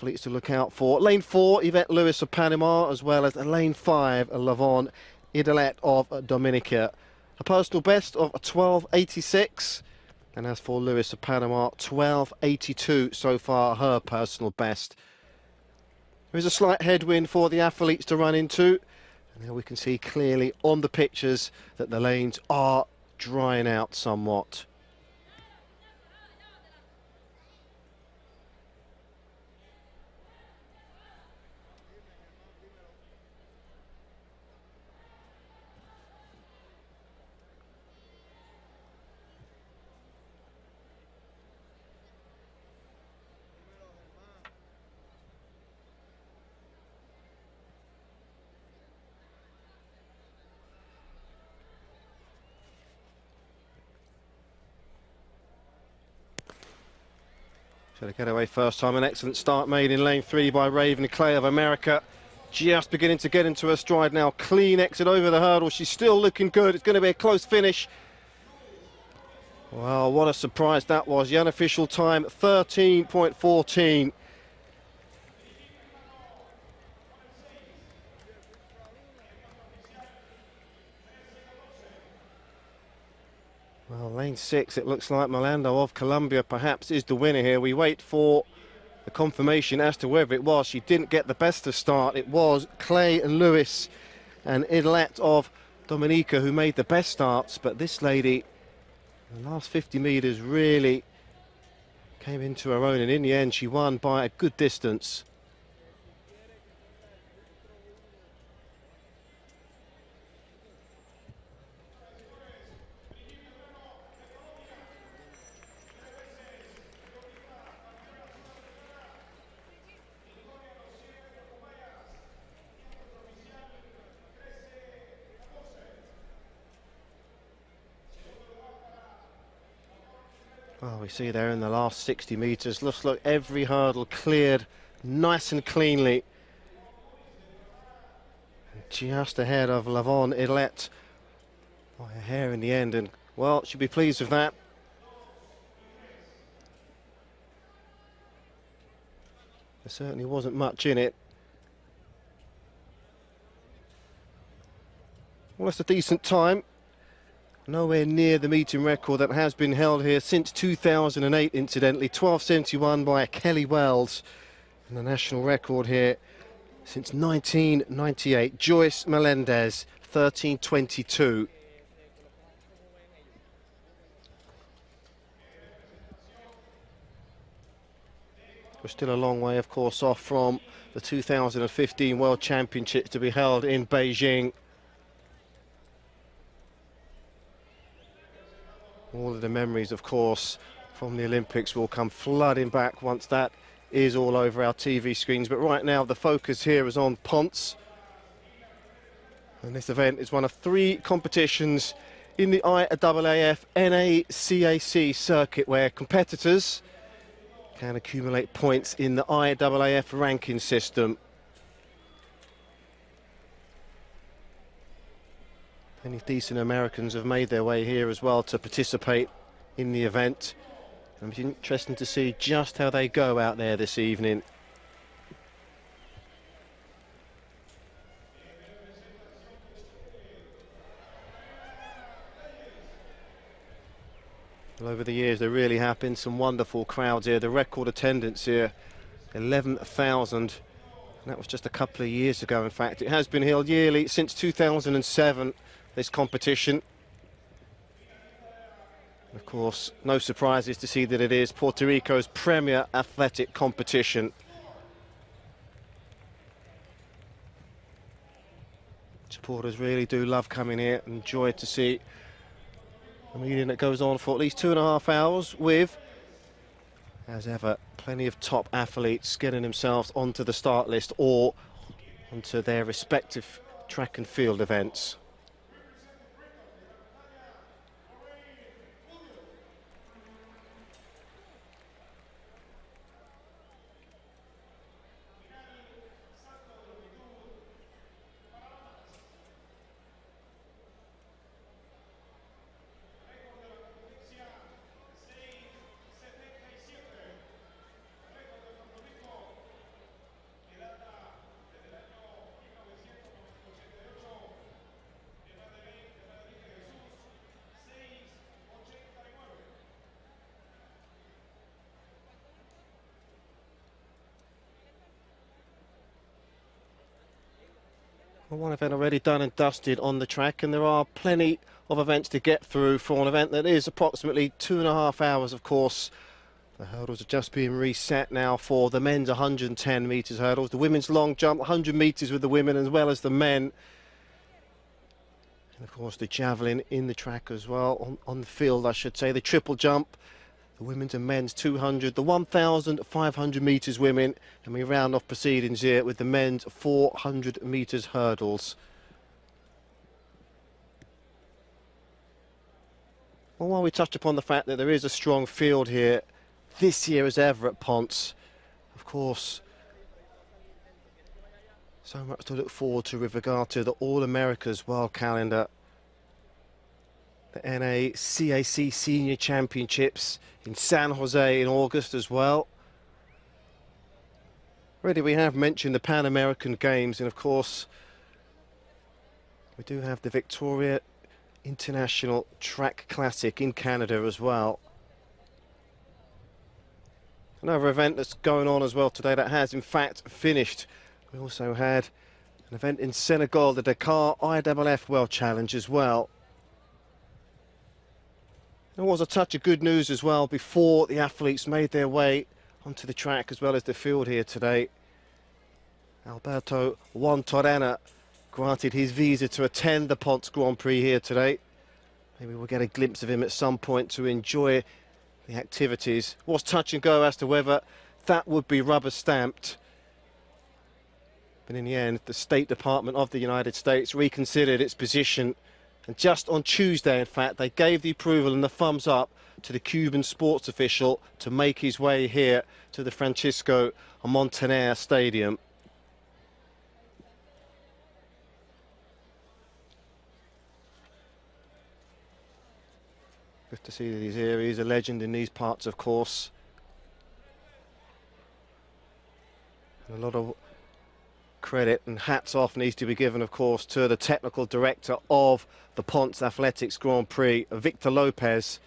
athletes to look out for. Lane 4, Yvette Lewis of Panama, as well as lane 5, Lavon Idalet of Dominica. A personal best of 12.86. And as for Lewis of Panama, 12.82 so far, her personal best. There is a slight headwind for the athletes to run into. And there we can see clearly on the pictures that the lanes are drying out somewhat. So to get away first time, an excellent start made in lane 3 by Raven Clay of America. Just beginning to get into her stride now. Clean exit over the hurdle. She's still looking good. It's going to be a close finish. Well, what a surprise that was. The unofficial time, 13.14. Well, lane 6, it looks like Melando of Colombia perhaps is the winner here. We wait for the confirmation as to whether it was. She didn't get the best of start. It was Clay and Lewis and Idalet of Dominica who made the best starts. But this lady, the last 50 metres, really came into her own. And in the end, she won by a good distance. Well, we see there in the last 60 metres, looks like every hurdle cleared nice and cleanly. Just ahead of Lavon Idalet by a hair in the end, and well, she'll be pleased with that. There certainly wasn't much in it. Well, that's a decent time. Nowhere near the meeting record that has been held here since 2008, incidentally. 12.71 by Kelly Wells. And the national record here since 1998. Joyce Melendez, 13.22. We're still a long way, of course, off from the 2015 World Championships to be held in Beijing. All of the memories, of course, from the Olympics will come flooding back once that is all over our TV screens. But right now, the focus here is on Ponce. And this event is one of 3 competitions in the IAAF NACAC circuit where competitors can accumulate points in the IAAF ranking system. Many decent Americans have made their way here as well to participate in the event. And it's interesting to see just how they go out there this evening. Well, over the years, there really have been some wonderful crowds here. The record attendance here, 11,000. And that was just a couple of years ago, in fact. It has been held yearly since 2007. This competition. Of course, no surprises to see that it is Puerto Rico's premier athletic competition. Supporters really do love coming here and enjoy to see a meeting that goes on for at least 2.5 hours with, as ever, plenty of top athletes getting themselves onto the start list or onto their respective track and field events. Well, one event already done and dusted on the track, and there are plenty of events to get through for an event that is approximately 2.5 hours, of course. The hurdles are just being reset now for the men's 110 metres hurdles. The women's long jump, 100 metres with the women as well as the men. And of course the javelin in the track as well, on the field I should say. The triple jump, the women's and men's 200, the 1,500 metres women, and we round off proceedings here with the men's 400 metres hurdles. Well, while we touched upon the fact that there is a strong field here this year as ever at Ponce, of course, so much to look forward to with regard to the All-Americas World Calendar, the NACAC Senior Championships in San Jose in August as well. Already we have mentioned the Pan American Games, and of course we do have the Victoria International Track Classic in Canada as well. Another event that's going on as well today that has in fact finished. We also had an event in Senegal, the Dakar IAAF World Challenge as well. There was a touch of good news as well before the athletes made their way onto the track as well as the field here today. Alberto Juan Torrena granted his visa to attend the Ponce Grand Prix here today. Maybe we'll get a glimpse of him at some point to enjoy the activities. It was touch and go as to whether that would be rubber stamped. But in the end, the State Department of the United States reconsidered its position. And just on Tuesday, in fact, they gave the approval and the thumbs up to the Cuban sports official to make his way here to the Francisco Montaner Stadium. Good to see that he's here. He's a legend in these parts, of course. And a lot of credit and hats off needs to be given, of course, to the technical director of the Ponce Athletics Grand Prix, Victor Lopez.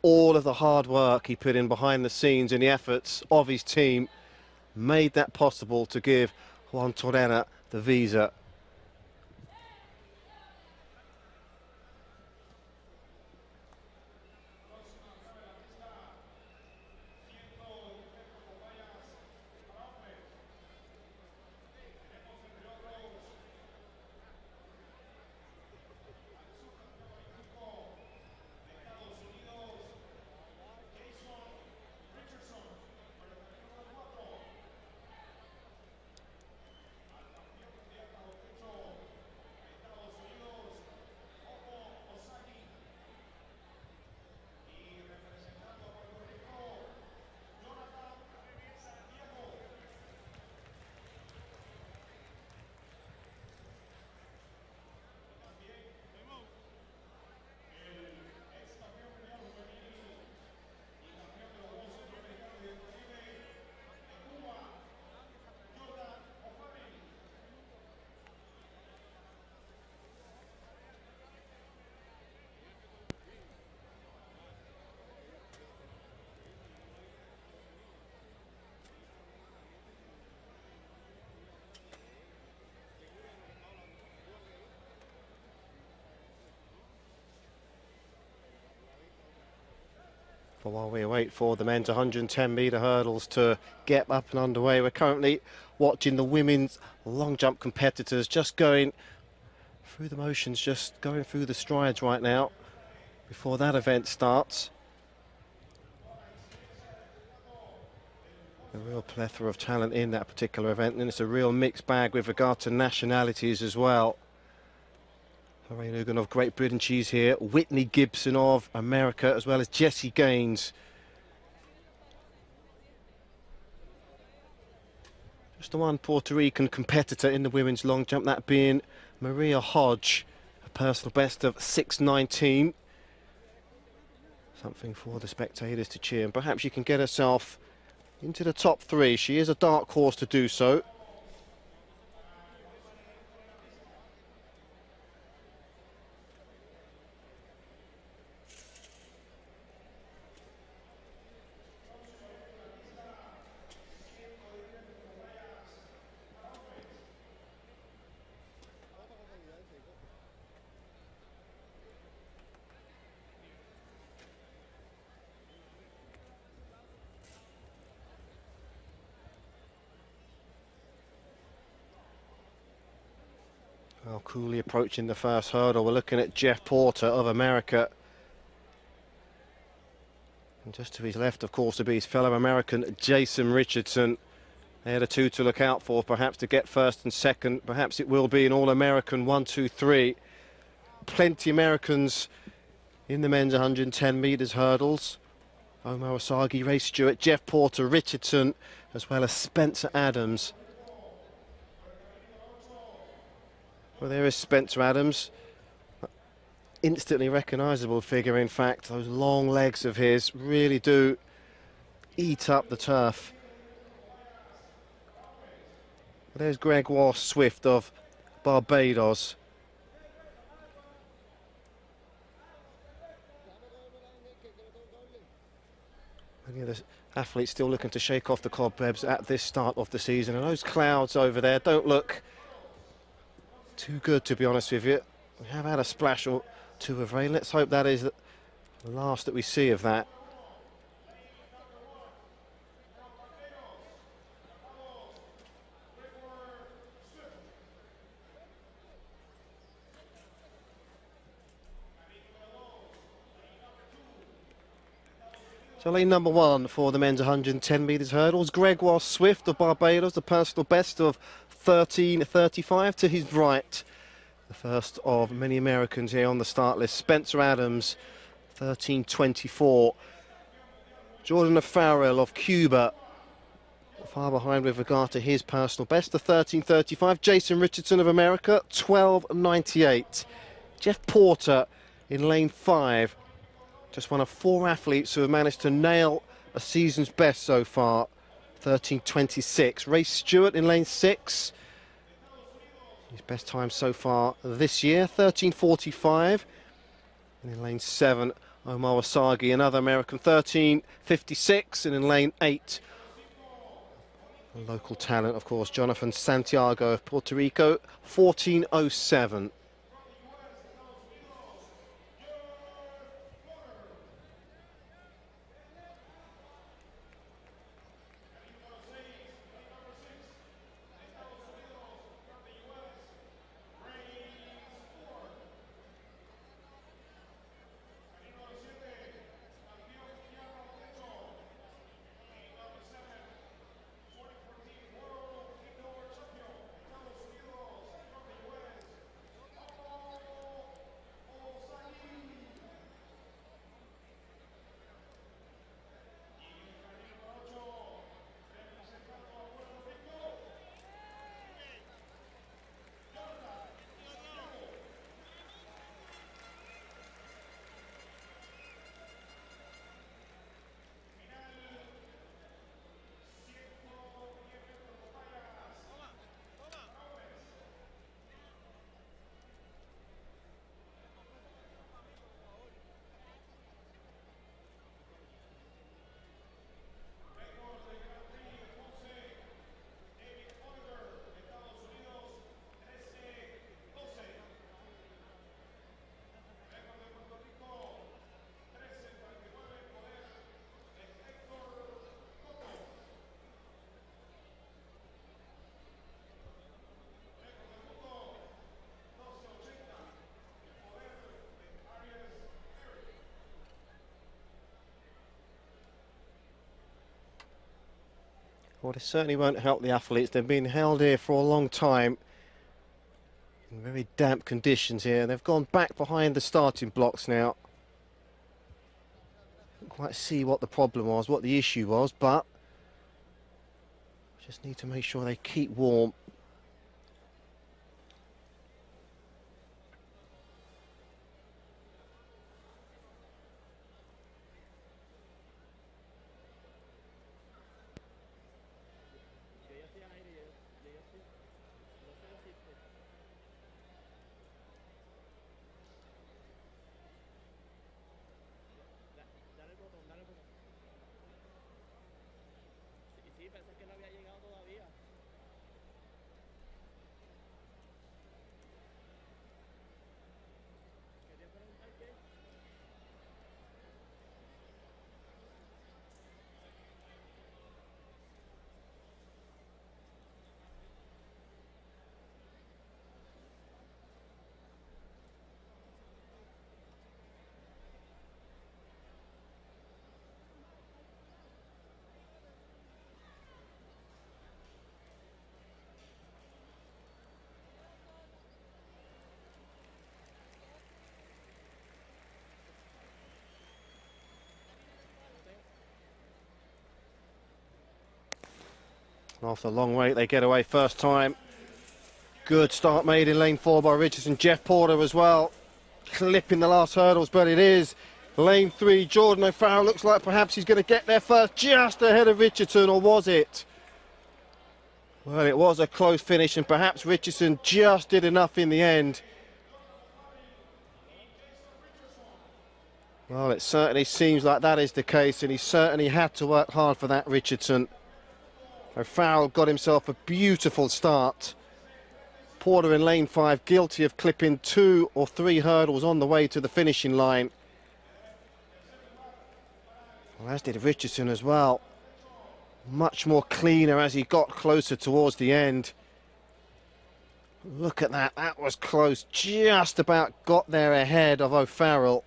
All of the hard work he put in behind the scenes and the efforts of his team made that possible to give Juan Torrena the visa. For while we wait for the men's 110-metre hurdles to get up and underway, we're currently watching the women's long jump competitors just going through the motions, just going through the strides right now before that event starts. A real plethora of talent in that particular event, and it's a real mixed bag with regard to nationalities as well. Lorraine Ugan of Great Britain, she's here. Whitney Gibson of America, as well as Jessie Gaines. Just the one Puerto Rican competitor in the women's long jump, that being Maria Hodge, a personal best of 6:19. Something for the spectators to cheer, and perhaps she can get herself into the top three. She is a dark horse to do so. Well, coolly approaching the first hurdle. We're looking at Jeff Porter of America. And just to his left, of course, to be his fellow American, Jason Richardson. They're the two to look out for, perhaps to get first and second. Perhaps it will be an all-American 1, 2, 3. Plenty Americans in the men's 110 metres hurdles. Omar Osagi, Ray Stewart, Jeff Porter, Richardson, as well as Spencer Adams. Well, there is Spencer Adams. Instantly recognisable figure, in fact. Those long legs of his really do eat up the turf. There's Gregoire Swift of Barbados. Many of the athletes still looking to shake off the cobwebs at this start of the season. And those clouds over there don't look too good, to be honest with you. We have had a splash or two of rain. Let's hope that is the last that we see of that. So lane number 1 for the men's 110 metres hurdles. Gregoire Swift of Barbados, the personal best of 13:35 to his right. The first of many Americans here on the start list. Spencer Adams, 13:24. Jordan O'Farrell of Cuba, far behind with regard to his personal best, the 13:35. Jason Richardson of America, 12:98. Jeff Porter in lane 5. Just one of 4 athletes who have managed to nail a season's best so far, 13:26. Ray Stewart in lane 6. His best time so far this year, 13:45. And in lane 7, Omar Wasagi, another American, 13:56. And in lane 8, a local talent, of course, Jonathan Santiago of Puerto Rico, 14:07. Well, it certainly won't help the athletes. They've been held here for a long time in very damp conditions here. They've gone back behind the starting blocks now. Can't quite see what the problem was, what the issue was, but just need to make sure they keep warm. After a long wait, they get away first time. Good start made in lane 4 by Richardson. Jeff Porter as well, clipping the last hurdles, but it is lane 3. Jordan O'Farrell looks like perhaps he's going to get there first, just ahead of Richardson, or was it? Well, it was a close finish, and perhaps Richardson just did enough in the end. Well, it certainly seems like that is the case, and he certainly had to work hard for that, Richardson. O'Farrell got himself a beautiful start. Porter in lane 5, guilty of clipping 2 or 3 hurdles on the way to the finishing line. Well, as did Richardson as well. Much more cleaner as he got closer towards the end. Look at that, that was close. Just about got there ahead of O'Farrell.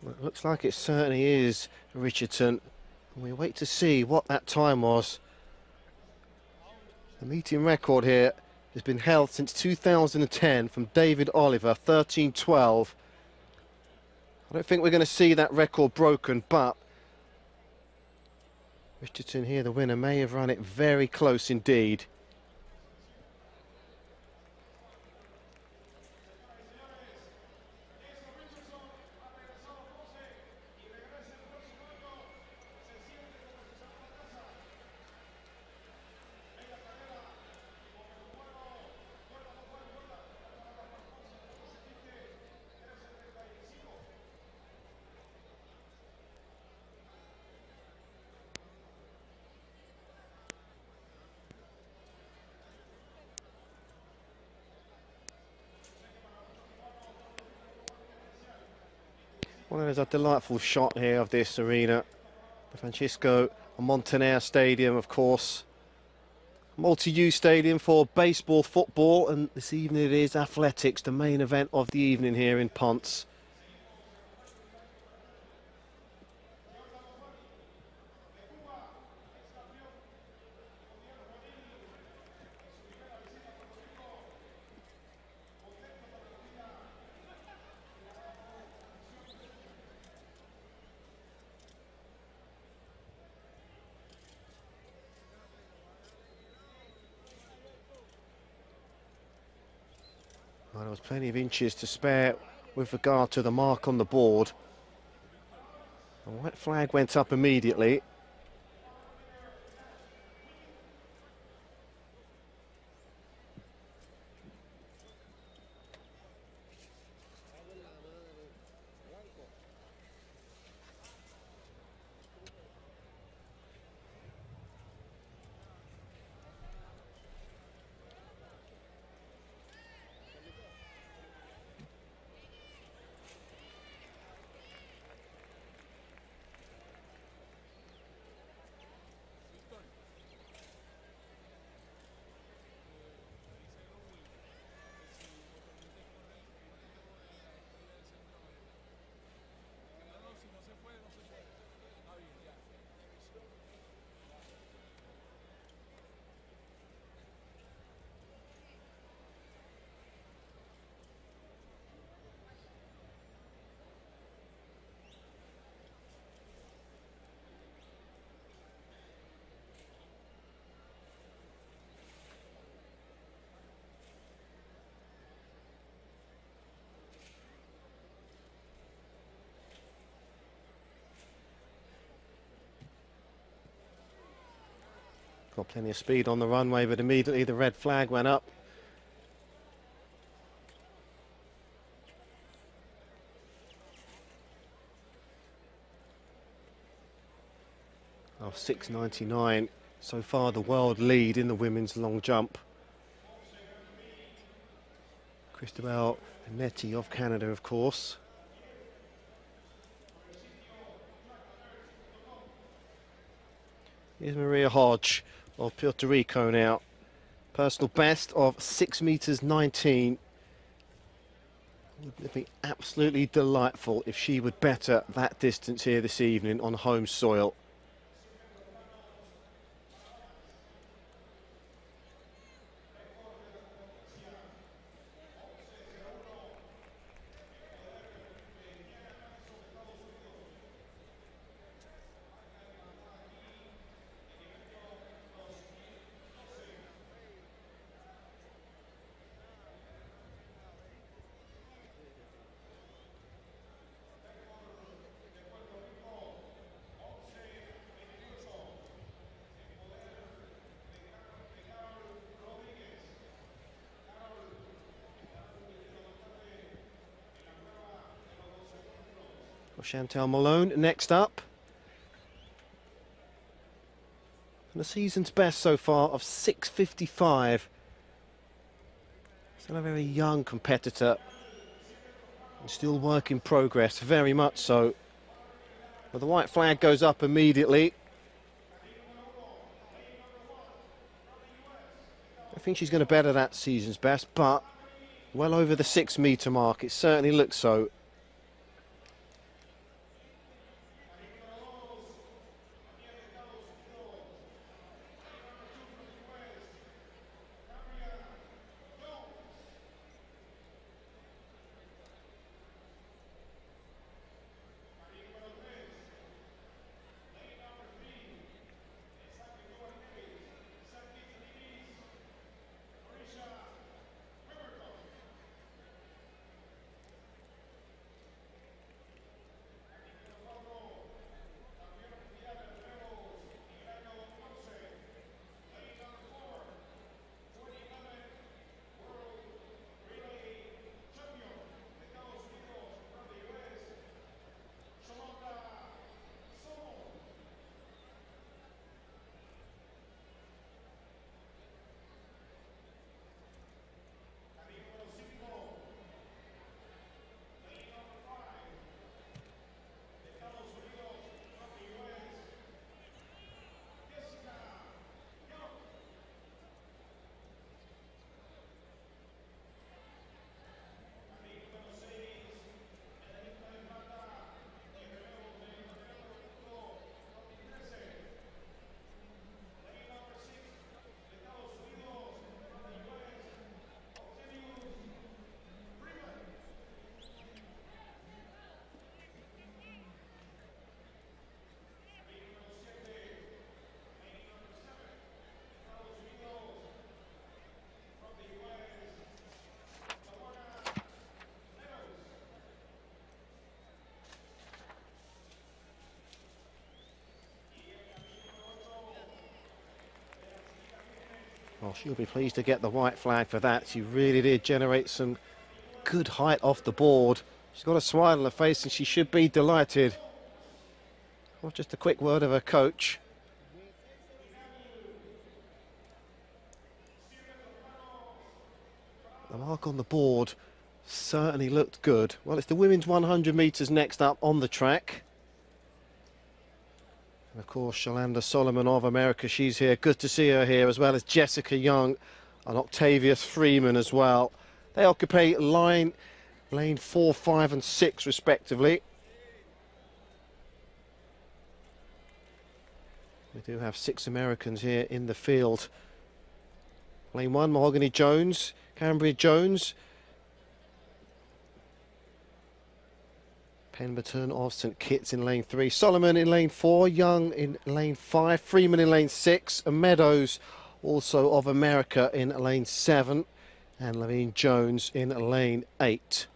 Well, it looks like it certainly is Richardson. We wait to see what that time was. The meeting record here has been held since 2010 from David Oliver, 13:12. I don't think we're going to see that record broken, but Richardson here, the winner, may have run it very close indeed. Well, there's a delightful shot here of this arena. The Francisco Montaner Stadium, of course. Multi-use stadium for baseball, football, and this evening it is athletics, the main event of the evening here in Ponce. Well, there was plenty of inches to spare with regard to the mark on the board. The white flag went up immediately. Got plenty of speed on the runway, but immediately the red flag went up. Of 6.99, so far the world lead in the women's long jump. Cristobal Netti of Canada, of course. Here's Maria Hodge of Puerto Rico now. Personal best of 6 meters 19. Would be absolutely delightful if she would better that distance here this evening on home soil. Chantal Malone next up. And the season's best so far of 6:55. Still a very young competitor. And still work in progress, very much so. But the white flag goes up immediately. I think she's going to better that season's best, but well over the 6 metre mark. It certainly looks so. Well, she'll be pleased to get the white flag for that. She really did generate some good height off the board. She's got a smile on her face and she should be delighted. Well, just a quick word of her coach. The mark on the board certainly looked good. Well, it's the women's 100 metres next up on the track. And of course, Shalanda Solomon of America, she's here. Good to see her here, as well as Jessica Young and Octavius Freeman as well. They occupy lane 4, 5 and 6 respectively. We do have 6 Americans here in the field. Lane 1, Mahogany Jones, Cambria Jones, Pemberton of St Kitts in lane 3, Solomon in lane 4, Young in lane 5, Freeman in lane 6, and Meadows also of America in lane 7, and Levine Jones in lane 8.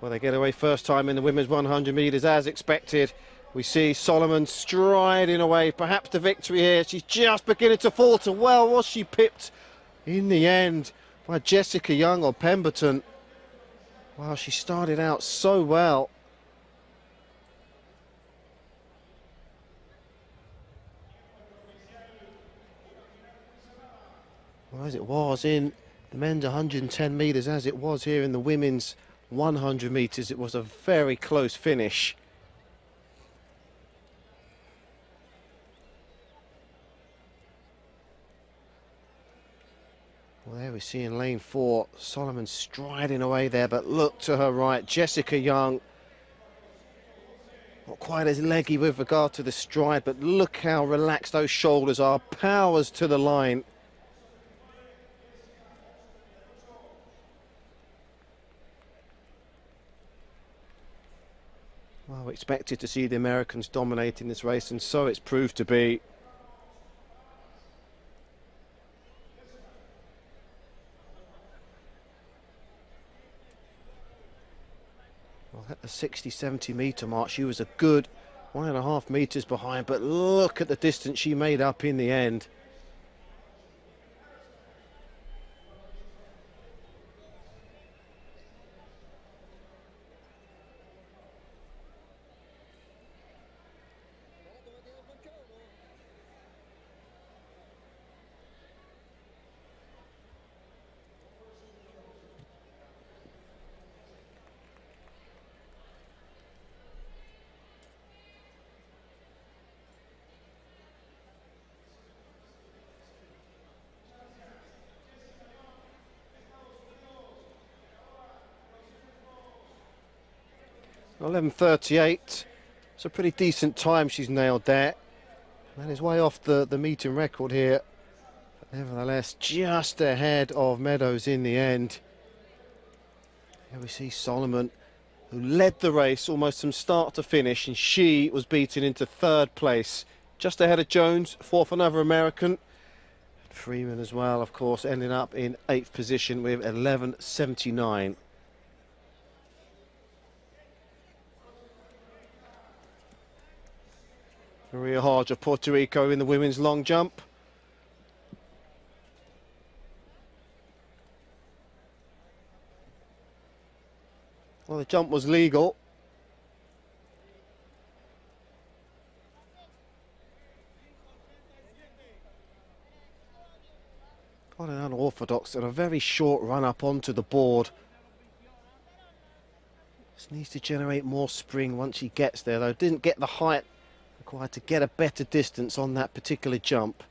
Well, they get away first time in the women's 100 metres as expected. We see Solomon striding away, perhaps the victory here. She's just beginning to falter. Well, was she pipped in the end by Jessica Young of Pemberton? Wow, she started out so well. Well, as it was in the men's 110 metres, as it was here in the women's 100 metres, it was a very close finish. Well, there we see in lane 4, Solomon striding away there, but look to her right, Jessica Young. Not quite as leggy with regard to the stride, but look how relaxed those shoulders are, powers to the line. Well, we expected to see the Americans dominating this race, and so it's proved to be. Well, at the 60-70 metre mark, she was a good 1.5 metres behind, but look at the distance she made up in the end. Well, 11:38, it's a pretty decent time she's nailed there. That is way off the meeting record here. But nevertheless, just ahead of Meadows in the end. Here we see Solomon, who led the race almost from start to finish, and she was beaten into 3rd place. Just ahead of Jones, 4th another American. Freeman as well, of course, ending up in 8th position with 11:79. Maria Hodge of Puerto Rico in the women's long jump. Well, the jump was legal. Quite an unorthodox and a very short run up onto the board. Just needs to generate more spring once she gets there, though. Didn't get the height required to get a better distance on that particular jump.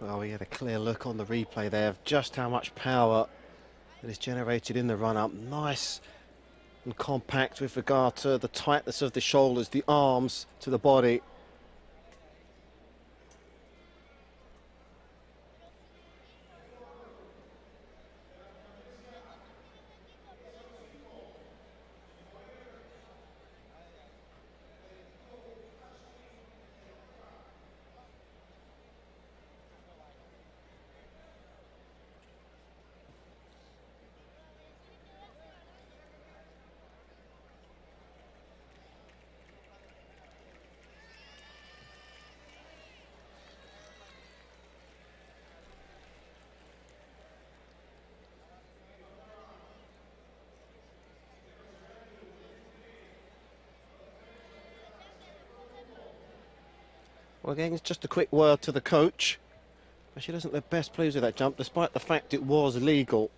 Well, we get a clear look on the replay there of just how much power that is generated in the run-up. Nice and compact with regard to the tightness of the shoulders, the arms to the body. Well, again, it's just a quick word to the coach. She doesn't look best pleased with that jump, despite the fact it was legal.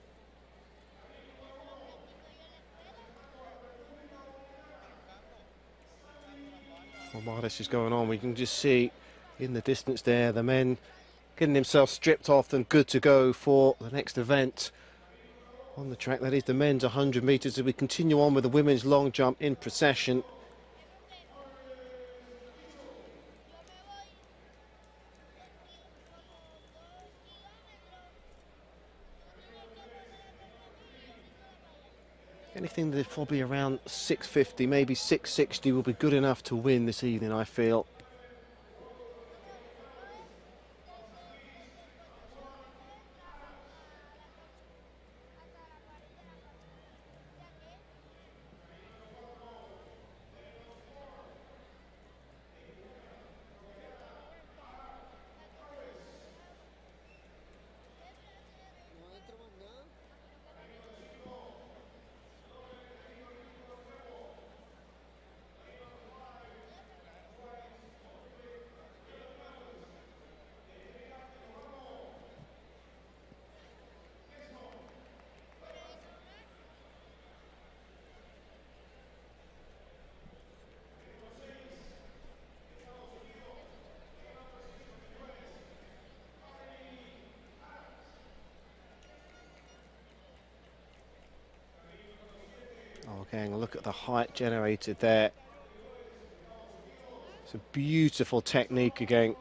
While this is going on, we can just see in the distance there the men getting themselves stripped off and good to go for the next event on the track. That is the men's 100 metres, as we continue on with the women's long jump in procession. Anything that's probably around 650, maybe 660 will be good enough to win this evening, I feel. Okay, look at the height generated there. It's a beautiful technique again.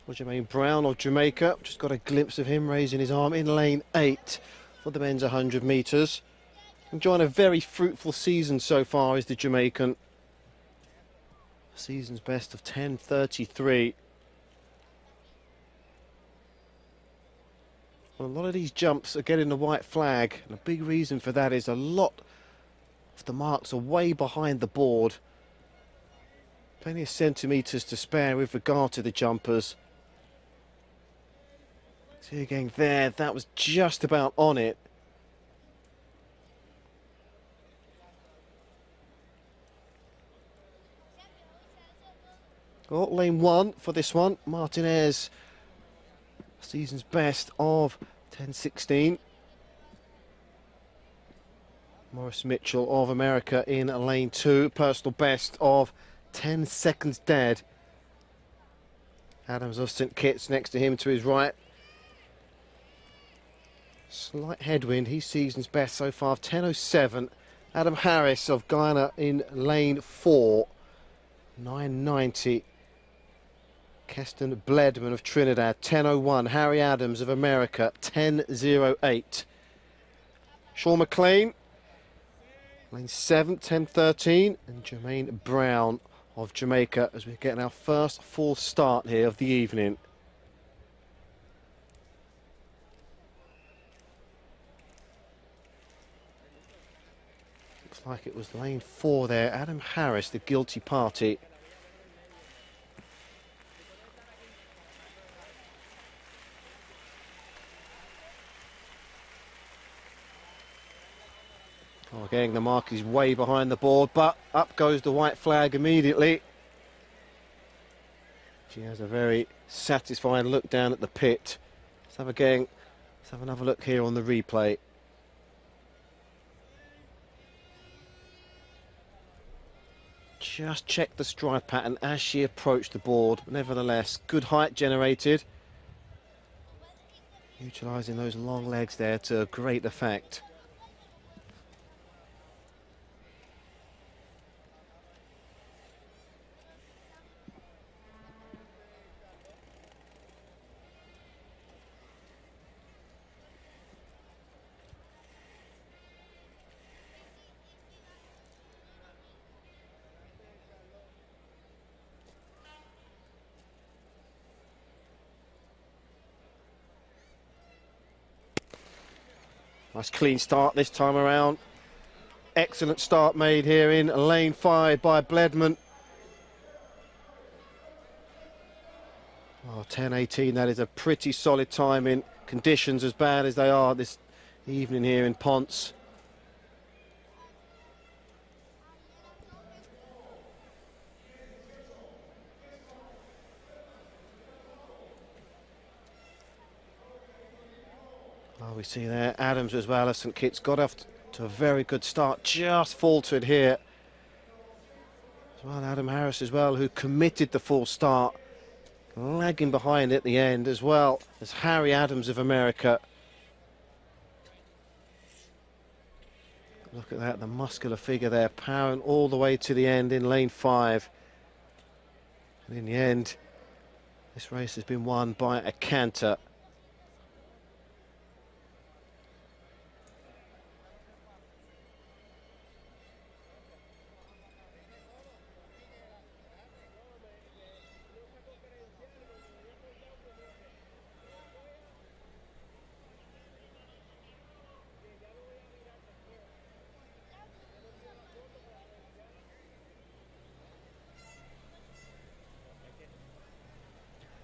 Well, Jermaine Brown of Jamaica, just got a glimpse of him raising his arm in lane 8 for the men's 100 metres. Enjoying a very fruitful season so far is the Jamaican. Season's best of 10:33. Well, a lot of these jumps are getting the white flag, and a big reason for that is a lot of the marks are way behind the board. Plenty of centimetres to spare with regard to the jumpers. See again there, that was just about on it. Oh, lane 1 for this one. Martinez, season's best of 10:16. Morris Mitchell of America in lane 2. Personal best of 10 seconds dead. Adams of St Kitts next to him to his right. Slight headwind. He's season's best so far of 10:07. Adam Harris of Guyana in lane 4. 9:90. Keston Bledman of Trinidad, 10:01. Harry Adams of America, 10:08. Sean McLean, lane 7, 10:13. And Jermaine Brown of Jamaica as we're getting our first full start here of the evening. Looks like it was lane 4 there. Adam Harris, the guilty party. Oh, again, the mark is way behind the board, but up goes the white flag immediately. She has a very satisfying look down at the pit. Let's have another look here on the replay. Just checked the stride pattern as she approached the board. Nevertheless, good height generated. Utilising those long legs there to great effect. Nice clean start this time around. Excellent start made here in lane 5 by Bledman. Oh, 10.18, that is a pretty solid time in conditions as bad as they are this evening here in Ponce. Oh, we see there Adams as well as St Kitts got off to a very good start, just faltered here. As well, Adam Harris as well, who committed the full start, lagging behind at the end as well as Harry Adams of America. Look at that, the muscular figure there, powering all the way to the end in lane 5. And in the end, this race has been won by a canter.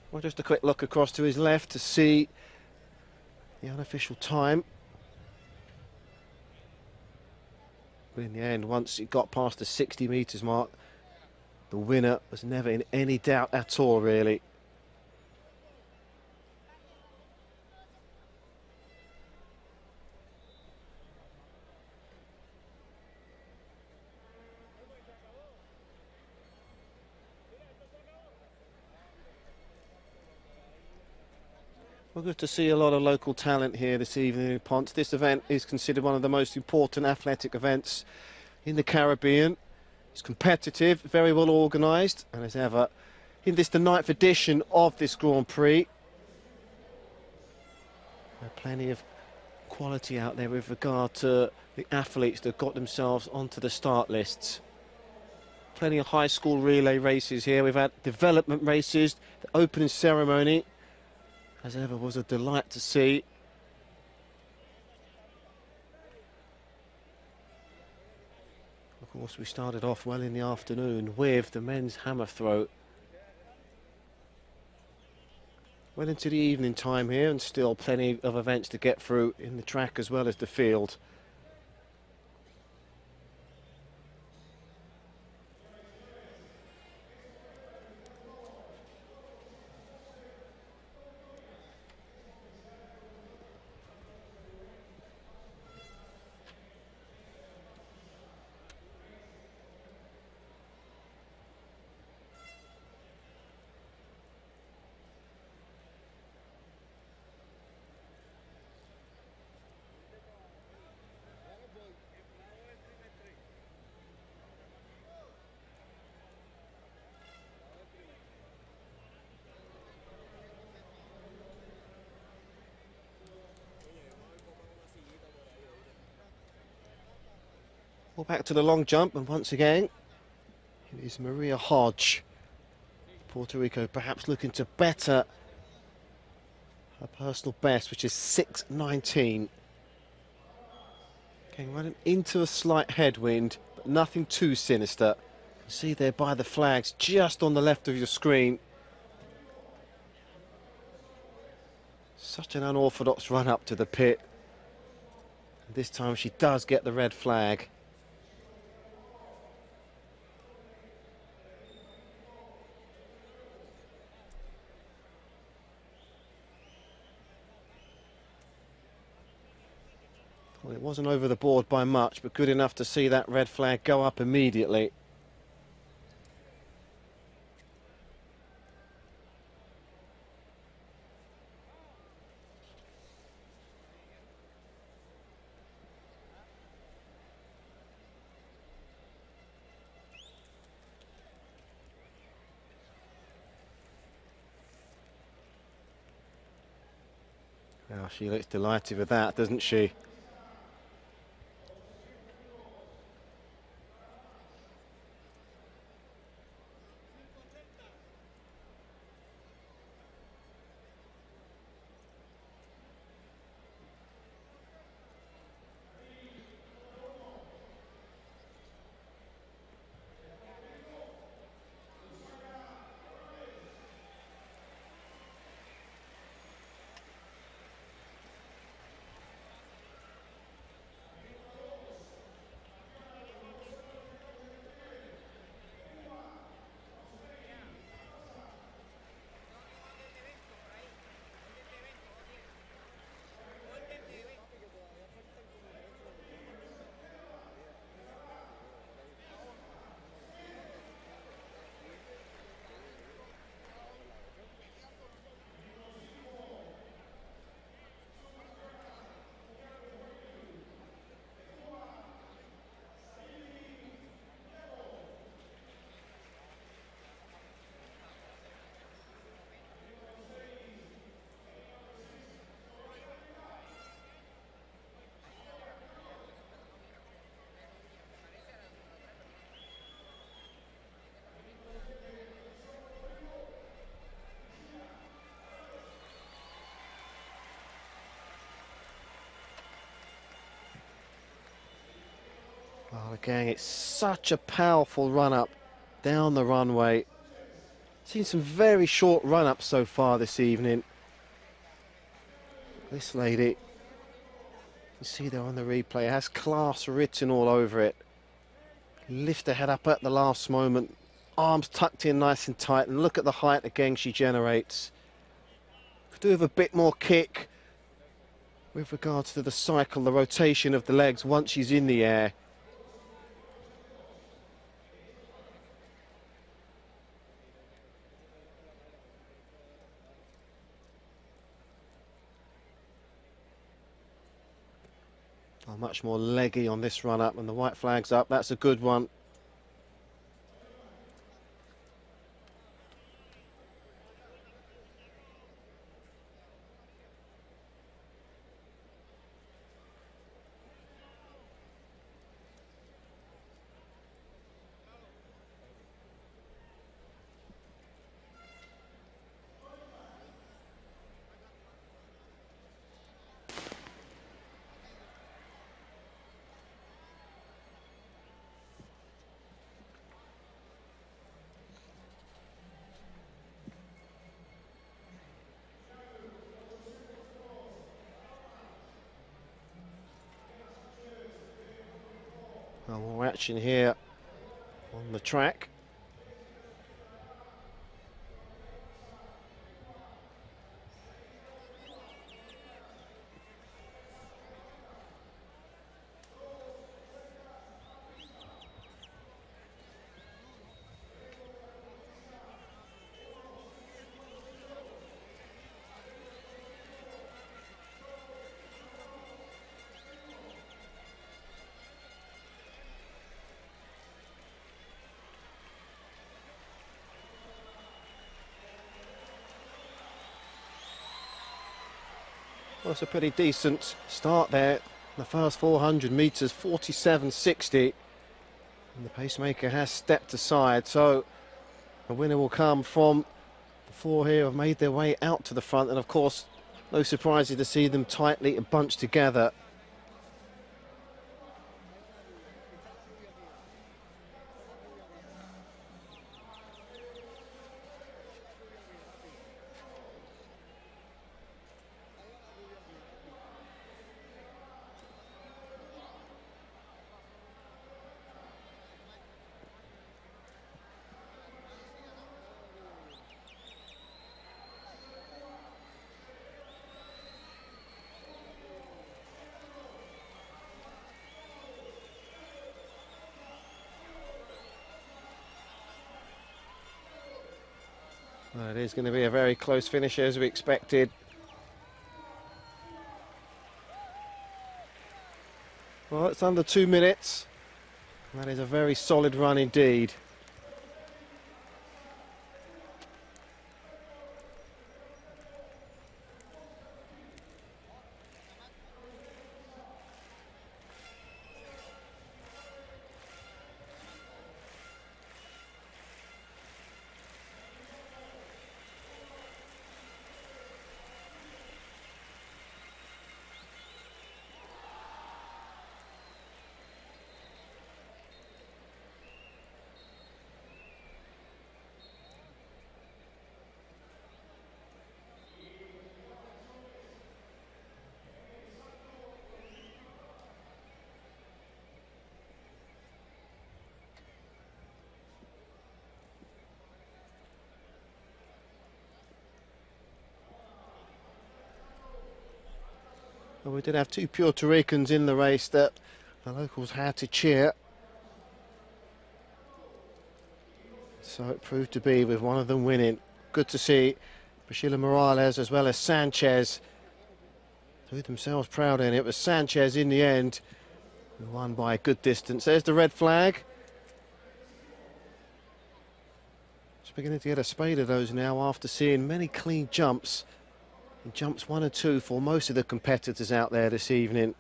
Well, just a quick look across to his left to see the unofficial time. But in the end, once it got past the 60 metres mark, the winner was never in any doubt at all, really. Well, good to see a lot of local talent here this evening in Ponce. This event is considered one of the most important athletic events in the Caribbean. It's competitive, very well organised, and as ever, in this, the 9th edition of this Grand Prix. There are plenty of quality out there with regard to the athletes that got themselves onto the start lists. Plenty of high school relay races here. We've had development races, the opening ceremony, as ever, was a delight to see. Of course, we started off well in the afternoon with the men's hammer throw. Well into the evening time here, and still plenty of events to get through in the track as well as the field. Well, back to the long jump, and once again, it is Maria Hodge. Puerto Rico perhaps looking to better her personal best, which is 6.19. Okay, running into a slight headwind, but nothing too sinister. You can see there by the flags, just on the left of your screen. Such an unorthodox run up to the pit. And this time she does get the red flag. Well, it wasn't over the board by much, but good enough to see that red flag go up immediately. Oh, she looks delighted with that, doesn't she? Well, again, it's such a powerful run-up down the runway. Seen some very short run-ups so far this evening. This lady, you see there on the replay, has class written all over it. Lift her head up at the last moment, arms tucked in nice and tight, and look at the height again she generates. Could do with a bit more kick with regards to the cycle, the rotation of the legs once she's in the air. Oh, much more leggy on this run up, and the white flag's up. That's a good one. Well, more action here on the track. Well, it's a pretty decent start there. The first 400 metres, 47.60. And the pacemaker has stepped aside, so the winner will come from the four here who have made their way out to the front. And of course, no surprises to see them tightly bunched together. Well, it is going to be a very close finish as we expected. Well, it's under 2 minutes. That is a very solid run indeed. And we did have two Puerto Ricans in the race that the locals had to cheer. So it proved to be with one of them winning. Good to see Priscilla Morales as well as Sanchez do themselves proud, and it was Sanchez in the end who won by a good distance. There's the red flag. Just beginning to get a spade of those now after seeing many clean jumps in jumps 1 and 2 for most of the competitors out there this evening.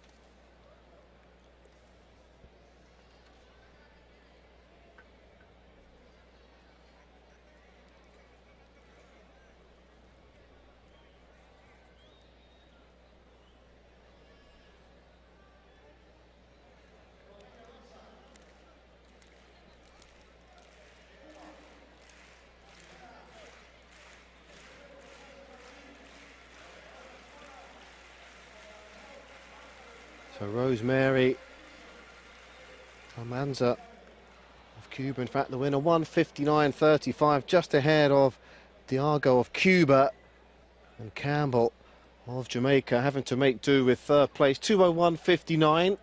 So Rosemary Almanza of Cuba, in fact the winner, 1:59.35, just ahead of Diago of Cuba, and Campbell of Jamaica having to make do with third place, 2:01.59.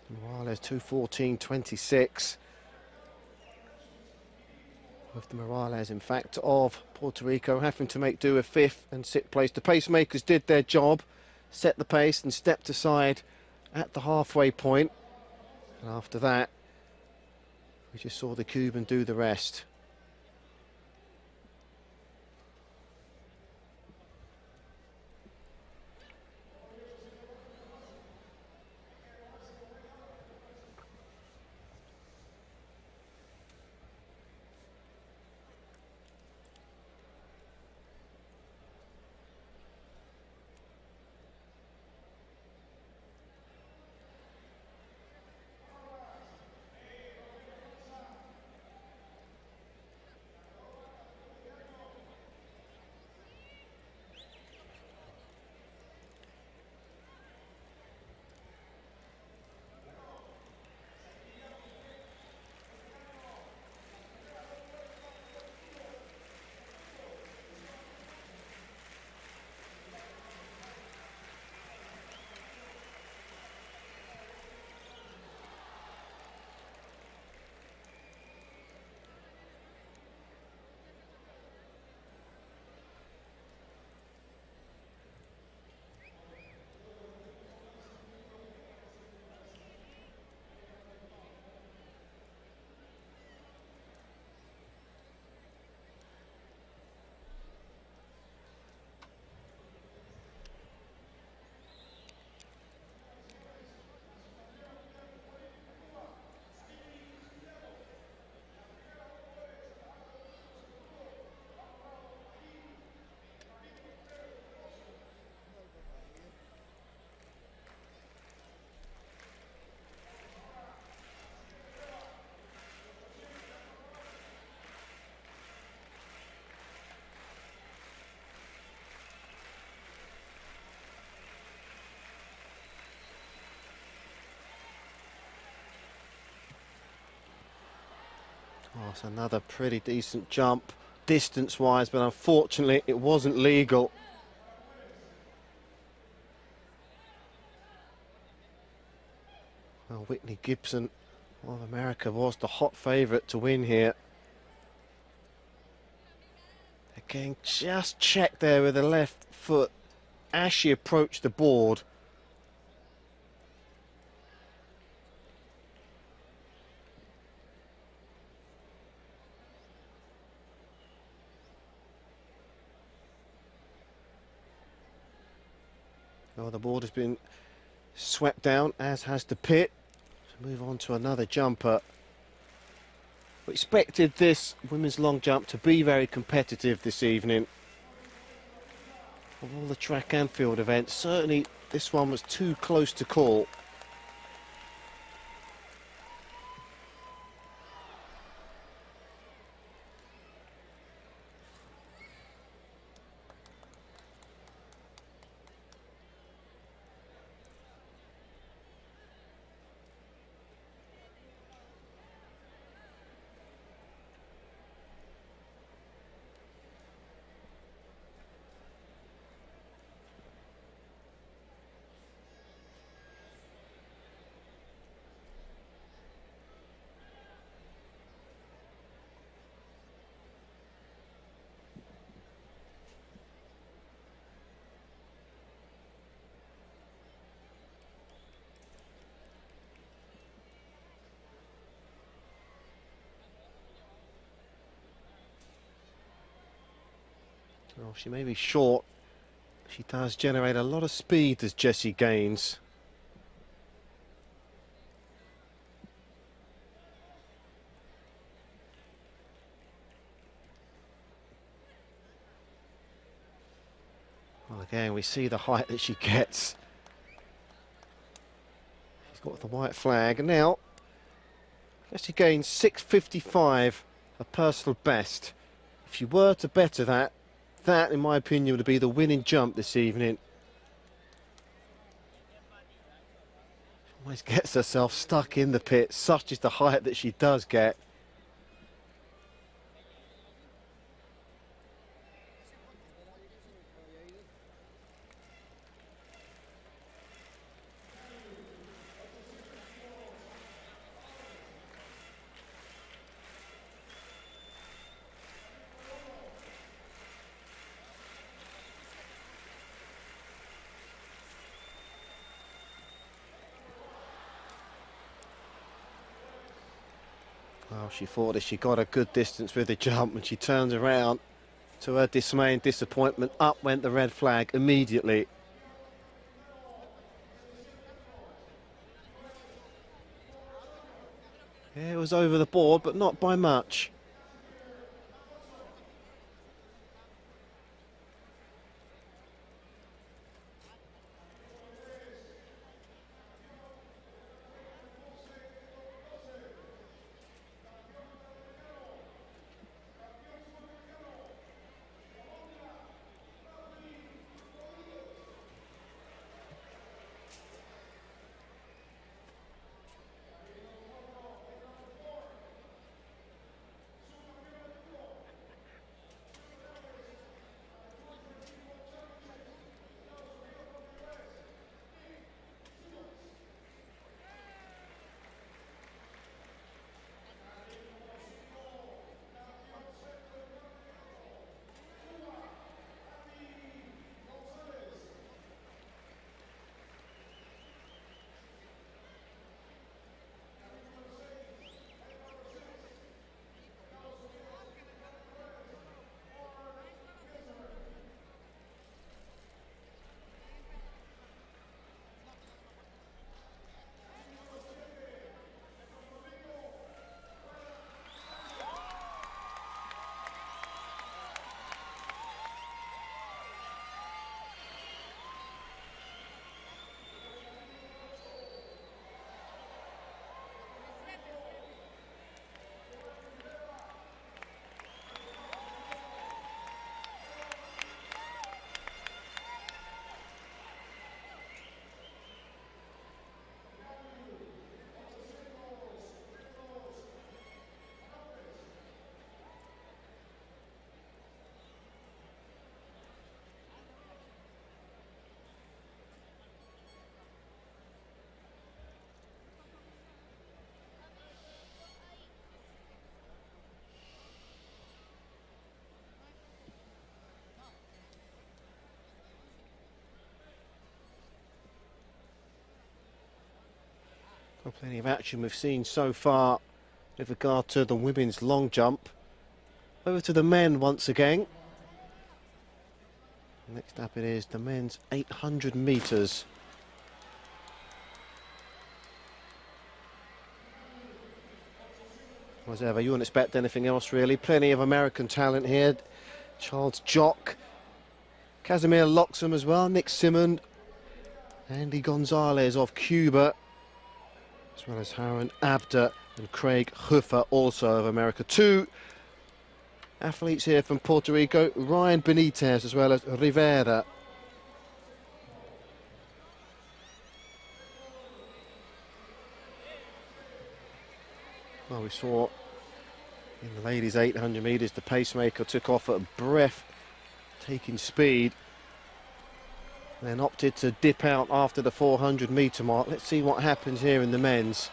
Morales 2:14.26. With the Morales, in fact, of Puerto Rico having to make do with fifth and sixth place. The pacemakers did their job, set the pace and stepped aside at the halfway point. And after that, we just saw the Cuban do the rest. Oh, it's another pretty decent jump distance-wise, but unfortunately it wasn't legal. Well, Whitney Gibson of America was the hot favourite to win here. Again, just checked there with the left foot as she approached the board. Well, the board has been swept down, as has the pit. So move on to another jumper. We expected this women's long jump to be very competitive this evening. Of all the track and field events, certainly this one was too close to call. Well, she may be short. She does generate a lot of speed, as Jessie Gaines. Well, again, we see the height that she gets. She's got the white flag. And now, Jessie Gaines, 6.55, a personal best. If you were to better that, that, in my opinion, would be the winning jump this evening. She always gets herself stuck in the pit. Such is the height that she does get. Well, she thought that she got a good distance with the jump, and she turns around. To her dismay and disappointment, up went the red flag immediately. Yeah, it was over the board, but not by much. Well, plenty of action we've seen so far with regard to the women's long jump. Over to the men once again. Next up it is the men's 800 metres. As ever, you wouldn't expect anything else really. Plenty of American talent here. Charles Jock, Casimir Loxham as well, Nick Simmond, Andy Gonzalez of Cuba, as well as Haran Abda and Craig Huffer, also of America. Two athletes here from Puerto Rico, Ryan Benitez as well as Rivera. Well, we saw in the ladies' 800 metres, the pacemaker took off at breath-taking speed, then opted to dip out after the 400 metre mark. Let's see what happens here in the men's.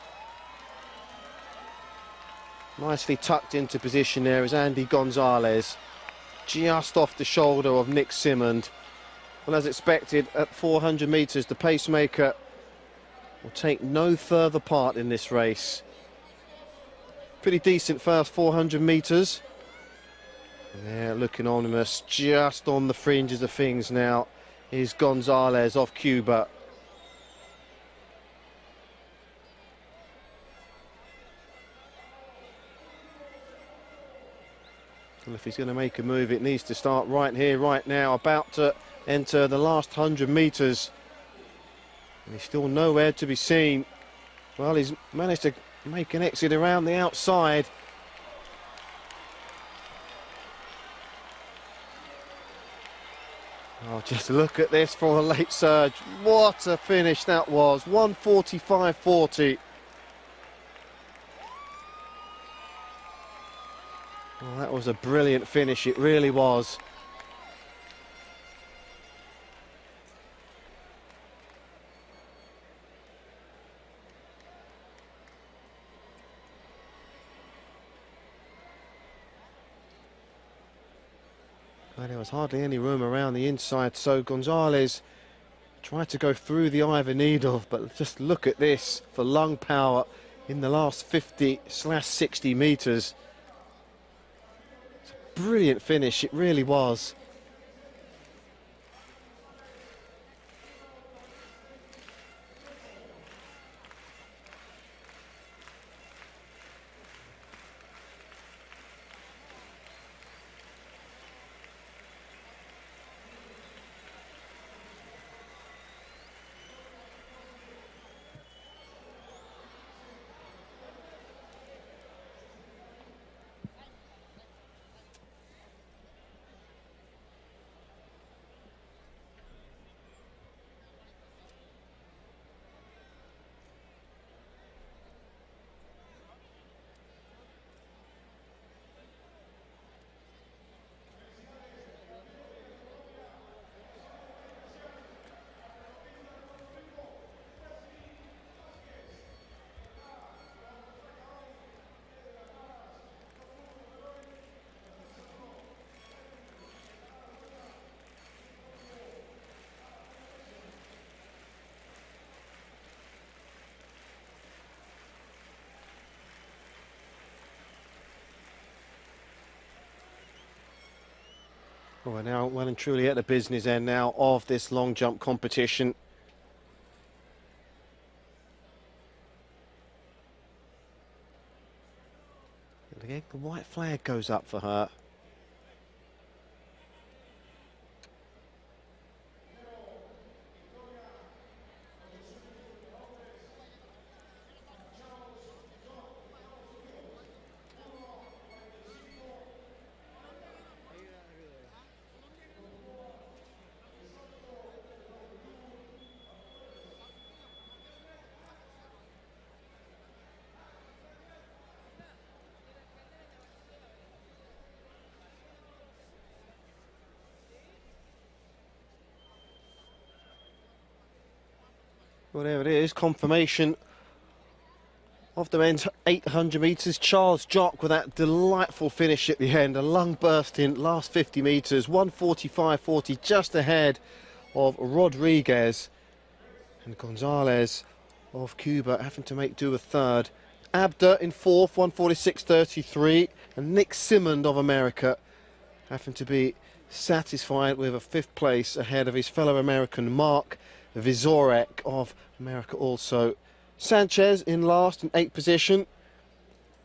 Nicely tucked into position there is Andy Gonzalez, just off the shoulder of Nick Simmond. Well, as expected, at 400 metres, the pacemaker will take no further part in this race. Pretty decent first 400 metres. Yeah, looking ominous, just on the fringes of things now is Gonzalez of Cuba. And if he's going to make a move, it needs to start right here, right now. About to enter the last 100 metres. And he's still nowhere to be seen. Well, he's managed to make an exit around the outside. Oh, just look at this for a late surge. What a finish that was. 1:45.40. Well, that was a brilliant finish, it really was. Well, there was hardly any room around the inside, so Gonzalez tried to go through the eye of a needle, but just look at this for lung power in the last 50/60 metres. It's a brilliant finish, it really was. Well, we're now well and truly at the business end now of this long jump competition. And again, the white flag goes up for her. Well, there it is, confirmation of the men's 800 metres. Charles Jock with that delightful finish at the end, a lung burst in last 50 metres, 1:45.40, just ahead of Rodriguez. And Gonzalez of Cuba having to make do a third. Abda in fourth, 1:46.33, and Nick Simmond of America having to be satisfied with a fifth place ahead of his fellow American Mark Vizorek of America also. Sanchez in last in 8th position,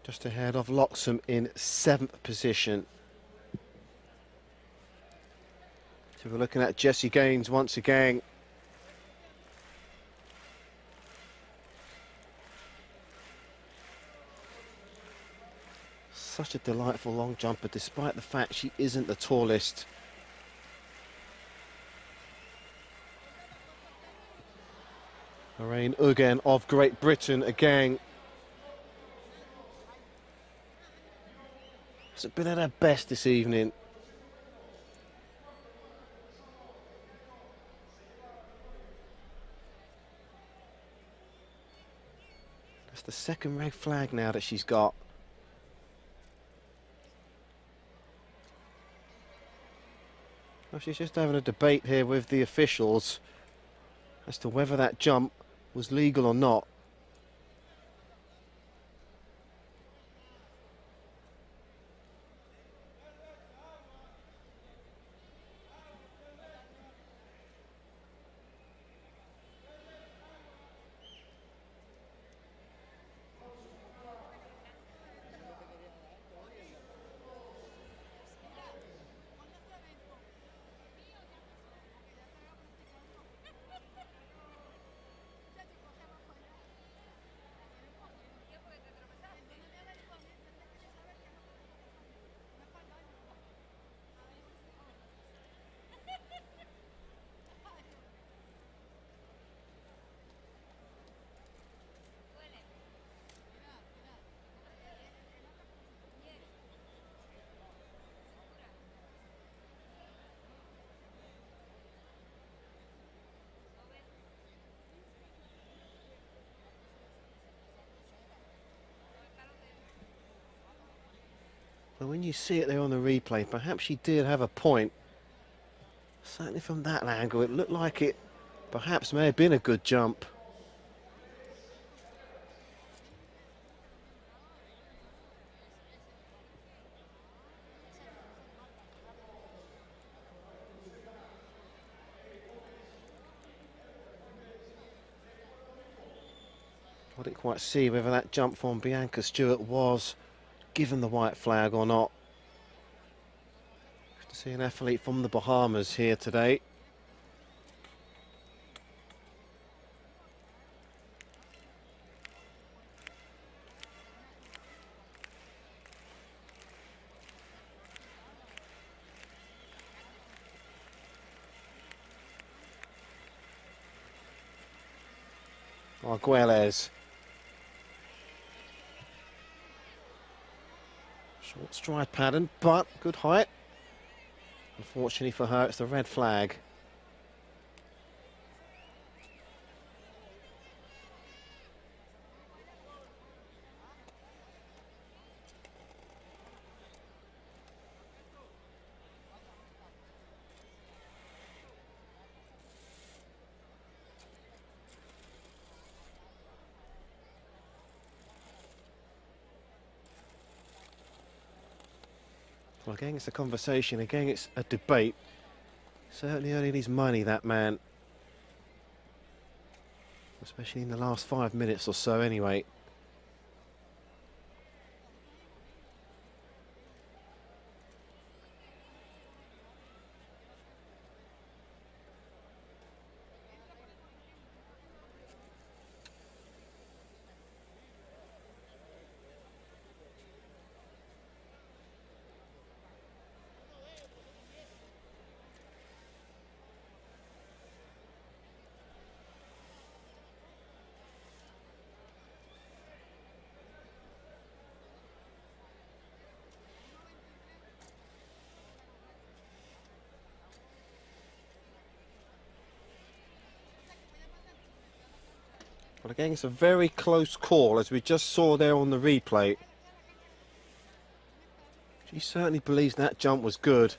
just ahead of Loxham in 7th position. So we're looking at Jessie Gaines once again. Such a delightful long jumper, despite the fact she isn't the tallest. Lorraine Ugen of Great Britain again. Has been at her best this evening. That's the second red flag now that she's got. Well, she's just having a debate here with the officials as to whether that jump was legal or not. But when you see it there on the replay, perhaps she did have a point. Certainly from that angle, it looked like it perhaps may have been a good jump. I didn't quite see whether that jump from Bianca Stewart was given the white flag or not. Good to see an athlete from the Bahamas here today. Arguelles. Short stride pattern, but good height. Unfortunately for her, it's the red flag. Well, again, it's a conversation. Again, it's a debate. Certainly earning his money, that man. Especially in the last 5 minutes or so, anyway. Well, again, it's a very close call, as we just saw there on the replay. She certainly believes that jump was good.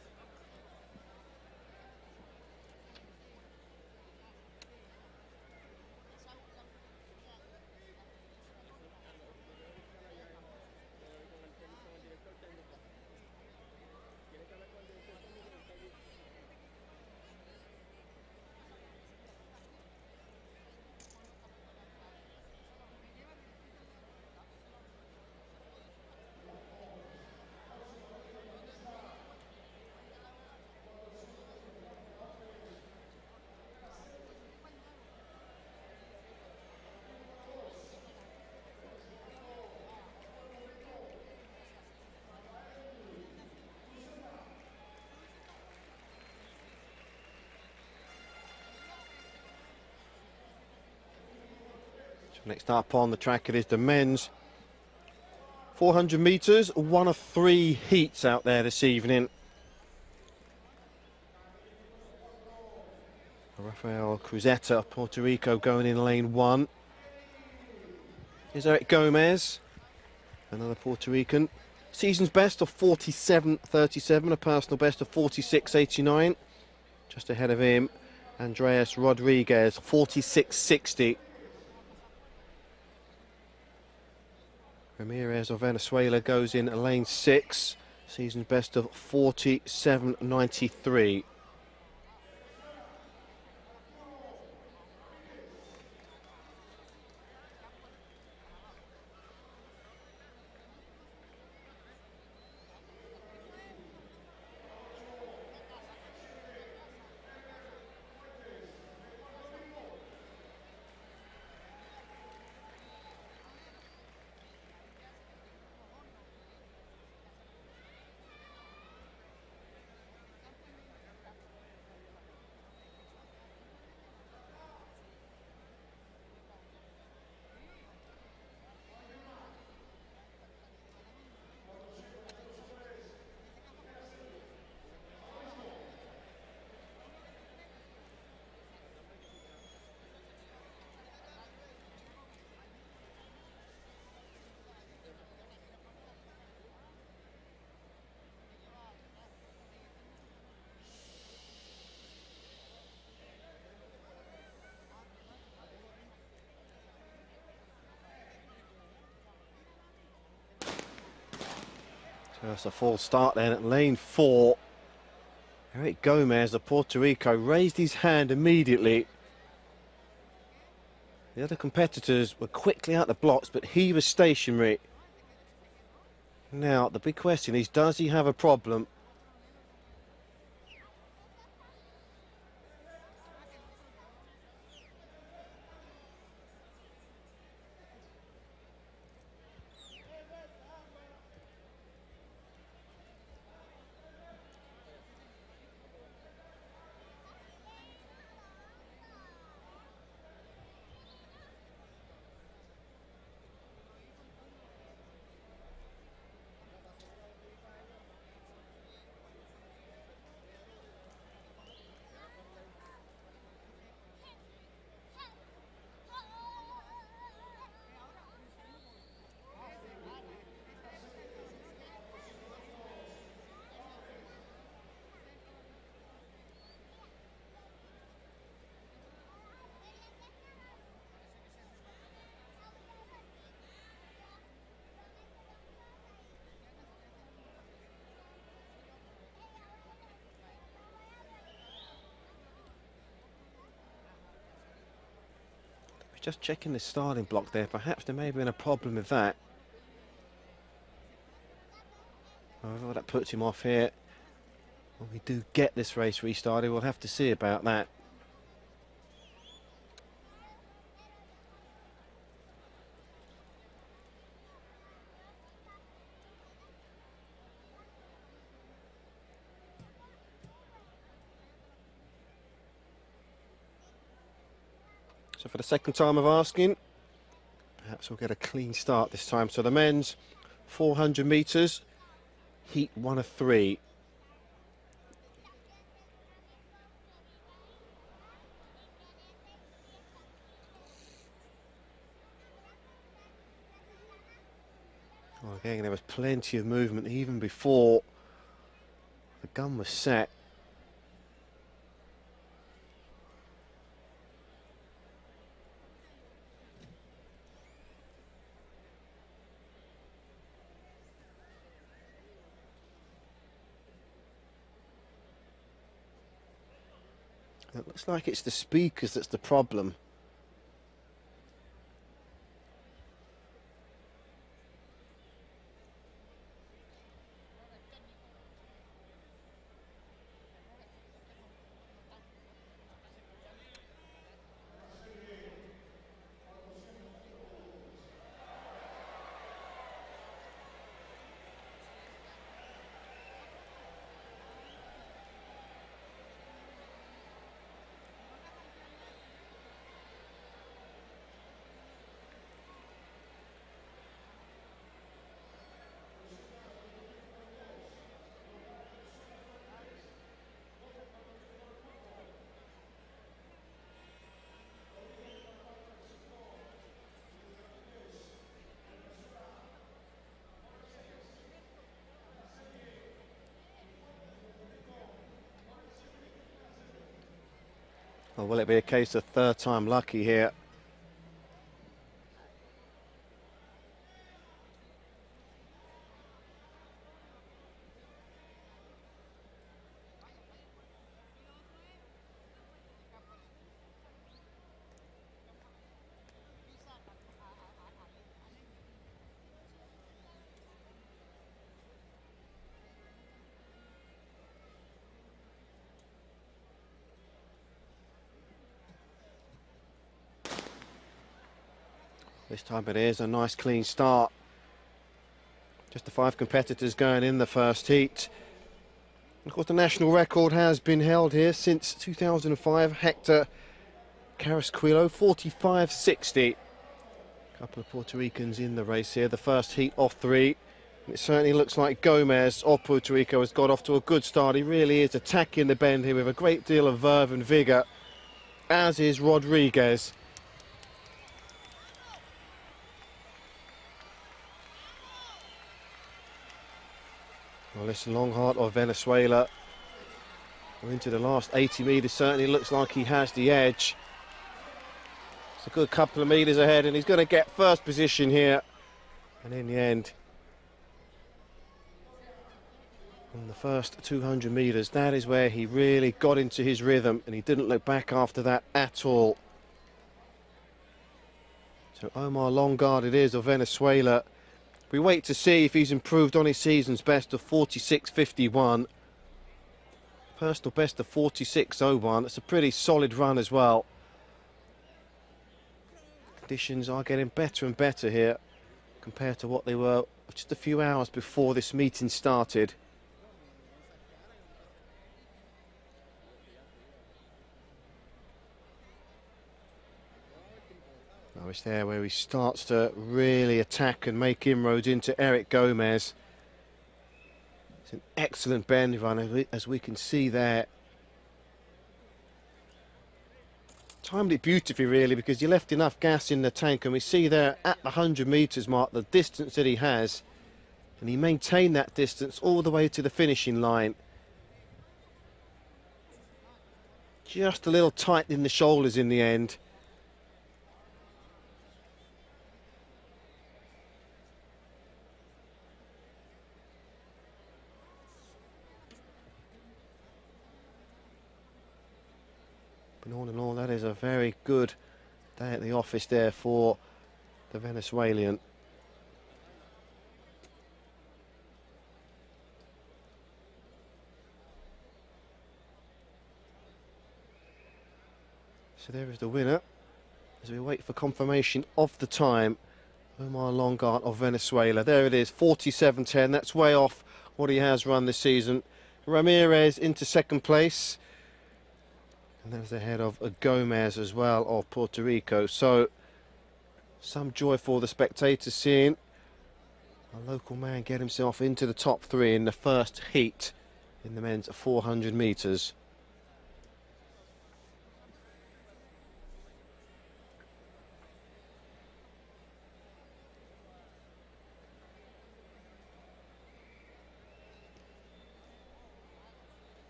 Next up on the track, it is the men's 400 metres, one of 3 heats out there this evening. Rafael Cruzetta, Puerto Rico, going in lane 1. Here's Eric Gomez, another Puerto Rican. Season's best of 47.37, a personal best of 46.89. Just ahead of him, Andreas Rodriguez, 46.60. Ramirez of Venezuela goes in lane 6. Season's best of 47.93. That's a false start then at lane 4. Eric Gomez of Puerto Rico raised his hand immediately. The other competitors were quickly out the blocks, but he was stationary. Now, the big question is, does he have a problem? Just checking the starting block there. Perhaps there may have been a problem with that. However, that puts him off here. When we do get this race restarted, we'll have to see about that. So for the second time of asking, perhaps we'll get a clean start this time. So the men's 400 metres, heat 1 of 3. Well, again, there was plenty of movement even before the gun was set. It looks like it's the speakers that's the problem. Or will it be a case of third time lucky here? This time it is a nice clean start. Just the 5 competitors going in the first heat. Of course, the national record has been held here since 2005. Hector Carrasquillo, 45.60. A couple of Puerto Ricans in the race here. The first heat off 3. It certainly looks like Gomez of Puerto Rico has got off to a good start. He really is attacking the bend here with a great deal of verve and vigour, as is Rodriguez. Well, listen, Longhart of Venezuela, we're into the last 80 metres, certainly looks like he has the edge. It's a good couple of metres ahead and he's going to get first position here. And in the end, On the first 200 metres, that is where he really got into his rhythm, and he didn't look back after that at all. So Omar Longard it is of Venezuela. We wait to see if he's improved on his season's best of 46.51. Personal best of 46.01. It's a pretty solid run as well. Conditions are getting better and better here compared to what they were just a few hours before this meeting started. Now it's there where he starts to really attack and make inroads into Eric Gomez. It's an excellent bend run, as we can see there. Timed it beautifully, really, because you left enough gas in the tank, and we see there at the 100 metres mark the distance that he has, and he maintained that distance all the way to the finishing line. Just a little tight in the shoulders in the end. But all in all, that is a very good day at the office there for the Venezuelan. So there is the winner, as we wait for confirmation of the time. Omar Longard of Venezuela. There it is, 47.10. That's way off what he has run this season. Ramirez into second place. And there's ahead of Gomez as well of Puerto Rico. So some joy for the spectators seeing a local man get himself into the top three in the first heat in the men's 400 metres.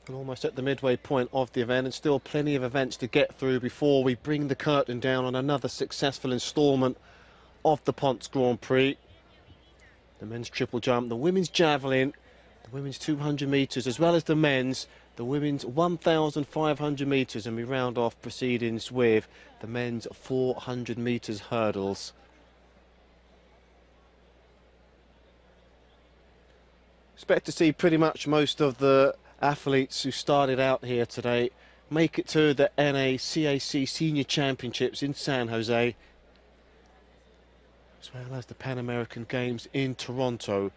And almost at the midway point of the event, and still plenty of events to get through before we bring the curtain down on another successful instalment of the Ponce Grand Prix. The men's triple jump, the women's javelin, the women's 200 metres, as well as the men's, the women's 1,500 metres, and we round off proceedings with the men's 400 metres hurdles. Expect to see pretty much most of the athletes who started out here today make it to the NACAC Senior Championships in San Jose, as well as the Pan American Games in Toronto.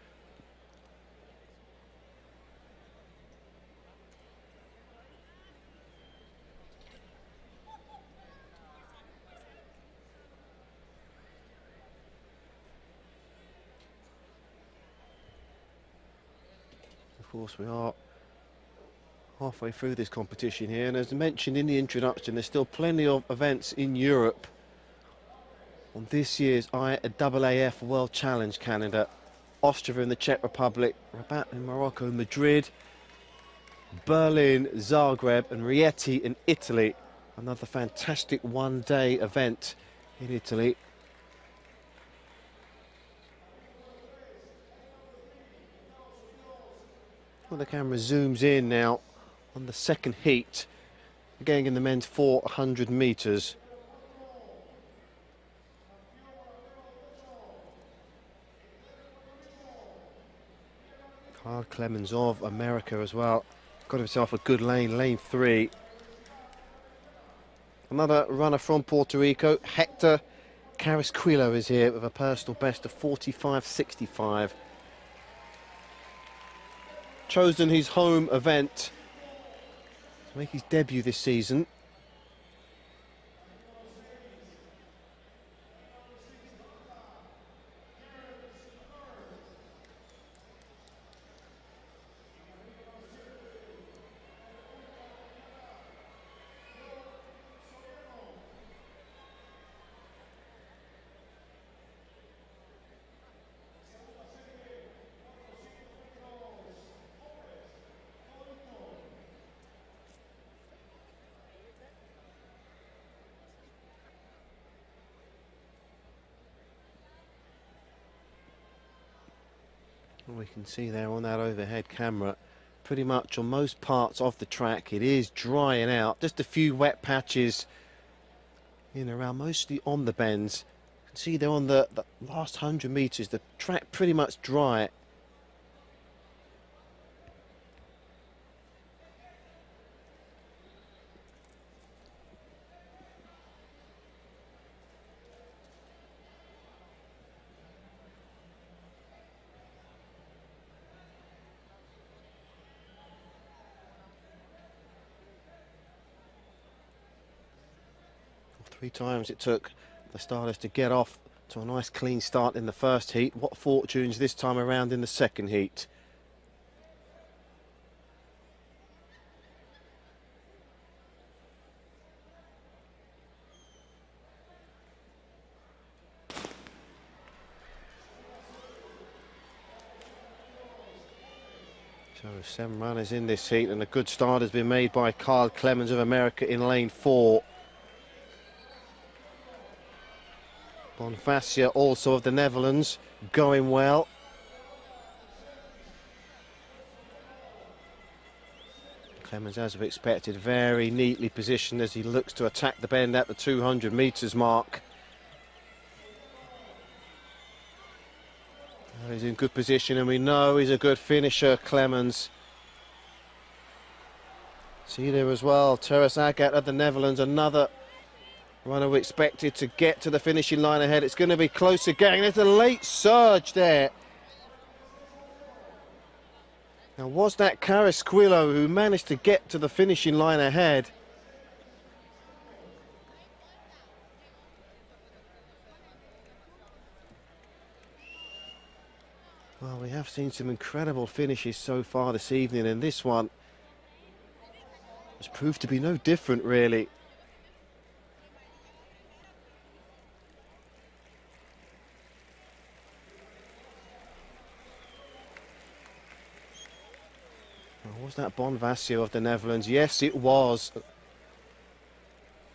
Of course, we are halfway through this competition here, and as mentioned in the introduction, there's still plenty of events in Europe on this year's IAAF World Challenge calendar. Austria in the Czech Republic, Rabat in Morocco, Madrid, Berlin, Zagreb and Rieti in Italy. Another fantastic one-day event in Italy. Well, the camera zooms in now on the second heat, again in the men's 400 metres. Carl Clemens of America as well. Got himself a good lane, lane 3. Another runner from Puerto Rico, Hector Carrasquillo, is here with a personal best of 45.65. Chosen his home event to make his debut this season. We can see there on that overhead camera, pretty much on most parts of the track it is drying out. Just a few wet patches in and around, mostly on the bends. You can see there on the last 100 metres, the track pretty much dry. Three times it took the starters to get off to a nice clean start in the first heat. What fortunes this time around in the second heat. So 7 runners in this heat, and a good start has been made by Kyle Clemens of America in lane 4. Ponce also of the Netherlands going well. Clemens, as we expected, very neatly positioned as he looks to attack the bend at the 200 metres mark. He's in good position, and we know he's a good finisher, Clemens. See there as well, Teres Agat of the Netherlands, another runner we expected to get to the finishing line ahead. It's going to be close again. There's a late surge there. Now, was that Carrasquillo who managed to get to the finishing line ahead? Well, we have seen some incredible finishes so far this evening, and this one has proved to be no different, really. Was that Ponce of the Netherlands? Yes, it was.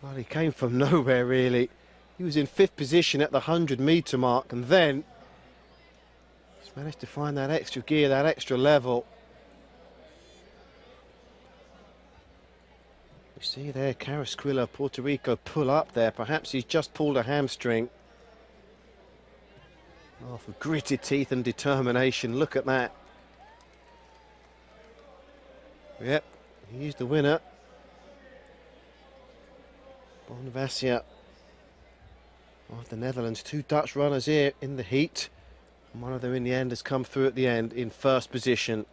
Well, he came from nowhere, really. He was in 5th position at the 100 metre mark, and then just managed to find that extra gear, that extra level. You see there, Carrasquillo, Puerto Rico, pull up there. Perhaps he's just pulled a hamstring. Oh, for gritted teeth and determination, look at that. Yep, he's the winner. Ponce of the Netherlands. 2 Dutch runners here in the heat. One of them in the end has come through at the end in 1st position.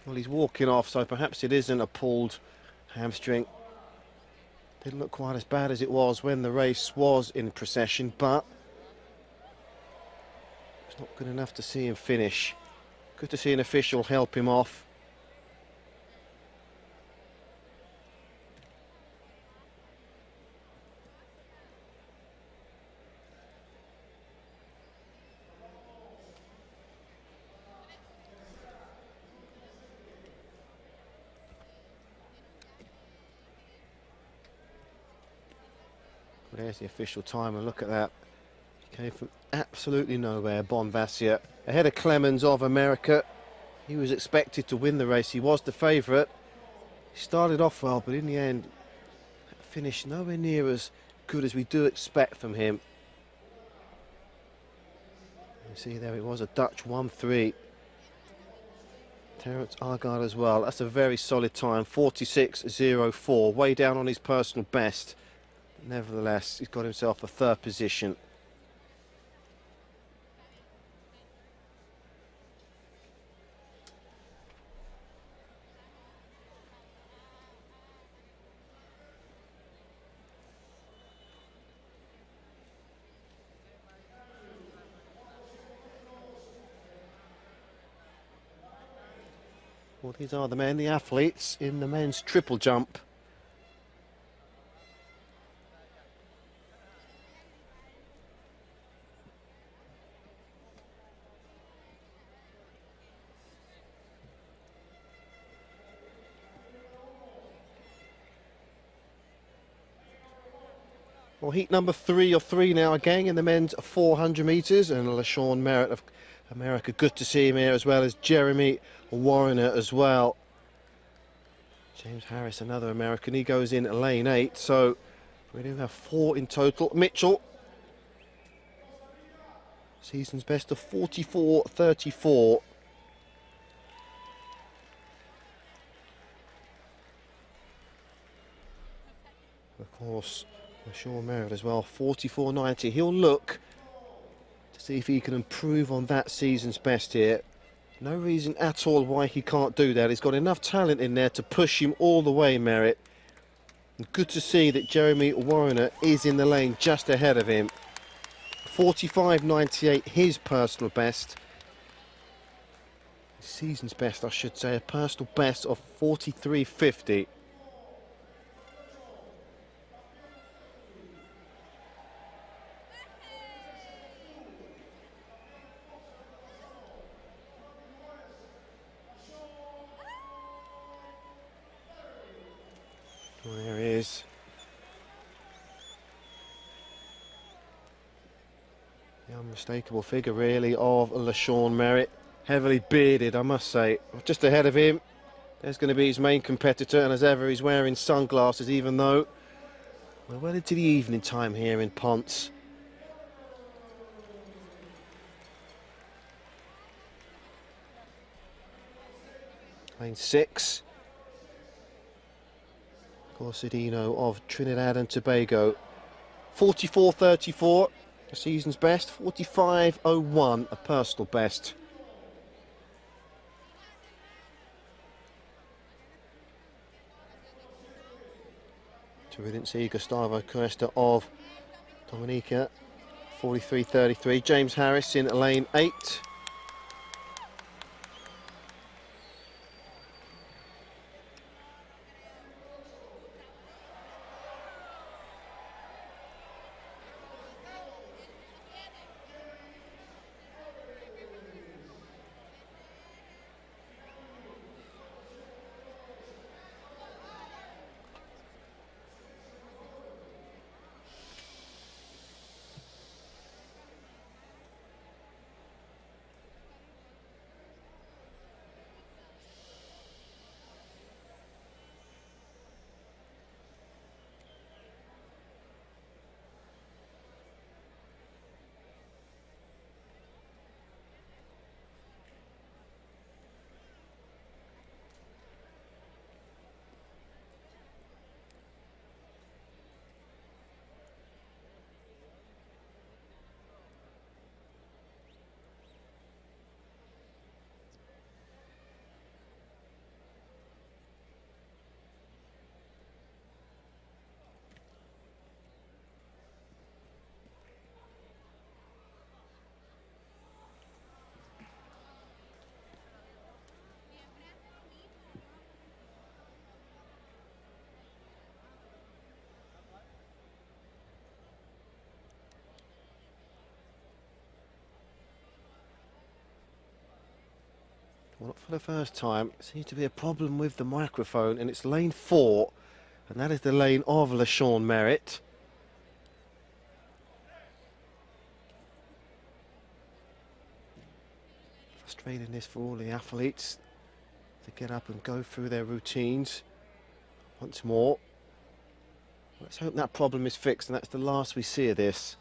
Well, he's walking off, so perhaps it isn't a pulled hamstring. Didn't look quite as bad as it was when the race was in procession, but it's not good enough to see him finish. Good to see an official help him off. There's the official time, and look at that. He came from absolutely nowhere, Ponce. Ahead of Clemens of America. He was expected to win the race. He was the favourite. He started off well, but in the end, finished nowhere near as good as we do expect from him. You see there it was, a Dutch 1-3. Terence Aagaard as well. That's a very solid time, 46.04, way down on his personal best. Nevertheless, he's got himself a 3rd position. Well, these are the men, the athletes, in the men's triple jump. Well, heat number 3 of 3 now again in the men's 400 metres, and LaShawn Merritt of America, good to see him here, as well as Jeremy Warriner as well. James Harris, another American, he goes in lane 8, so we do have 4 in total. Mitchell, season's best of 44.34. Of course, LaShawn Merritt as well, 44.90. He'll look to see if he can improve on that season's best here. No reason at all why he can't do that. He's got enough talent in there to push him all the way, Merritt. And good to see that Jeremy Warriner is in the lane just ahead of him. 45.98, his personal best. Season's best, I should say, a personal best of 43.50. Well, there he is. The unmistakable figure, really, of LaShawn Merritt. Heavily bearded, I must say. Just ahead of him, there's going to be his main competitor, and as ever, he's wearing sunglasses, even though we're well into the evening time here in Ponce. Lane 6. Corsadino of Trinidad and Tobago. 44.34, the season's best. 45.01, a personal best. So we didn't see Gustavo Cuesta of Dominica. 43.33. James Harris in lane 8. Well, not for the first time. Seems to be a problem with the microphone, and it's lane 4, and that is the lane of LaShawn Merritt. Frustrating this for all the athletes to get up and go through their routines once more. Let's hope that problem is fixed, and that's the last we see of this.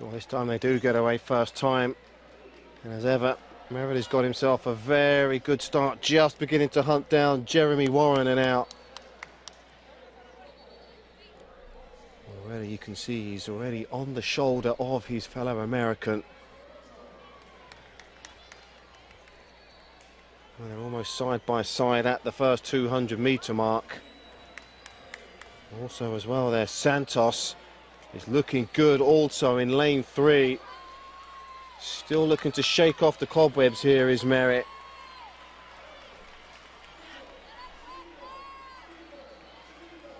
Well, this time they do get away first time. And as ever, Merritt has got himself a very good start, just beginning to hunt down Jeremy Warren and out. Already you can see he's already on the shoulder of his fellow American. Well, they're almost side by side at the first 200-metre mark. Also as well there, Santos is looking good also in lane 3. Still looking to shake off the cobwebs here is Merritt.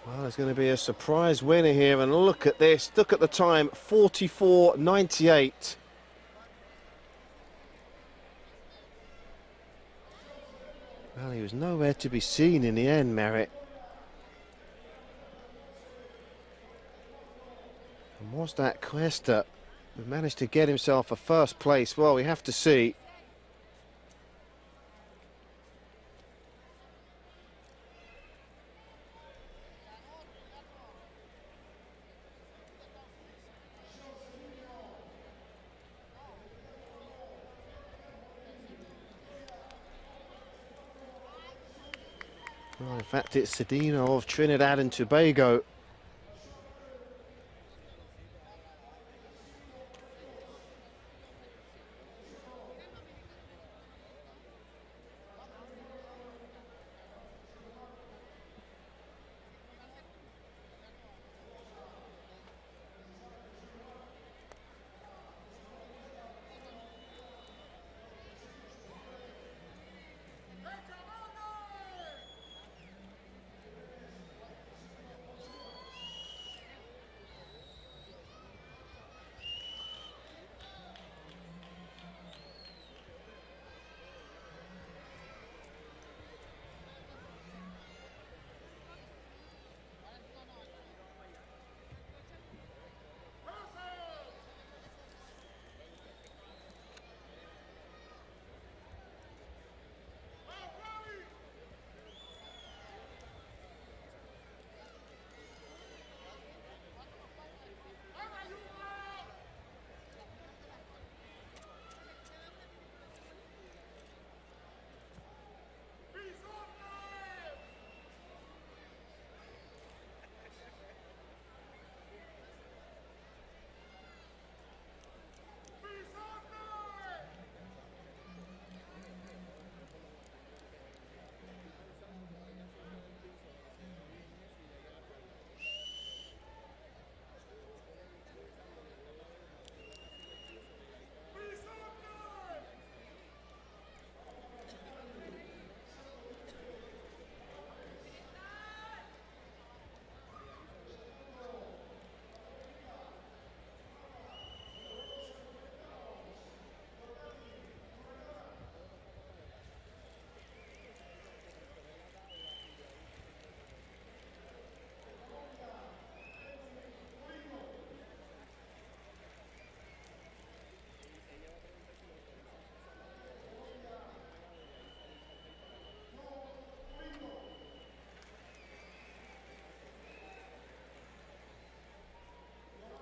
Well, there's going to be a surprise winner here, and look at this, look at the time, 44.98. Well, he was nowhere to be seen in the end, Merritt. And was that Cuesta who managed to get himself a first place? Well, we have to see. Well, in fact, it's Cedino of Trinidad and Tobago.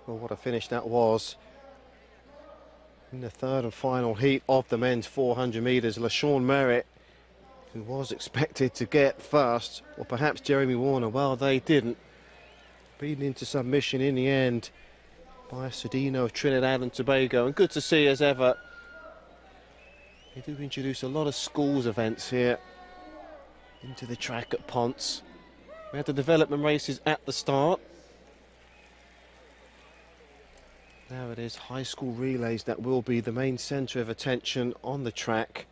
Well, what a finish that was. In the third and final heat of the men's 400 metres, LaShawn Merritt, who was expected to get first, or perhaps Jeremy Warner, well, they didn't. Beaten into submission in the end by Cedino of Trinidad and Tobago. And good to see, as ever, they do introduce a lot of schools events here into the track at Ponce. We had the development races at the start. Now it is high school relays that will be the main centre of attention on the track.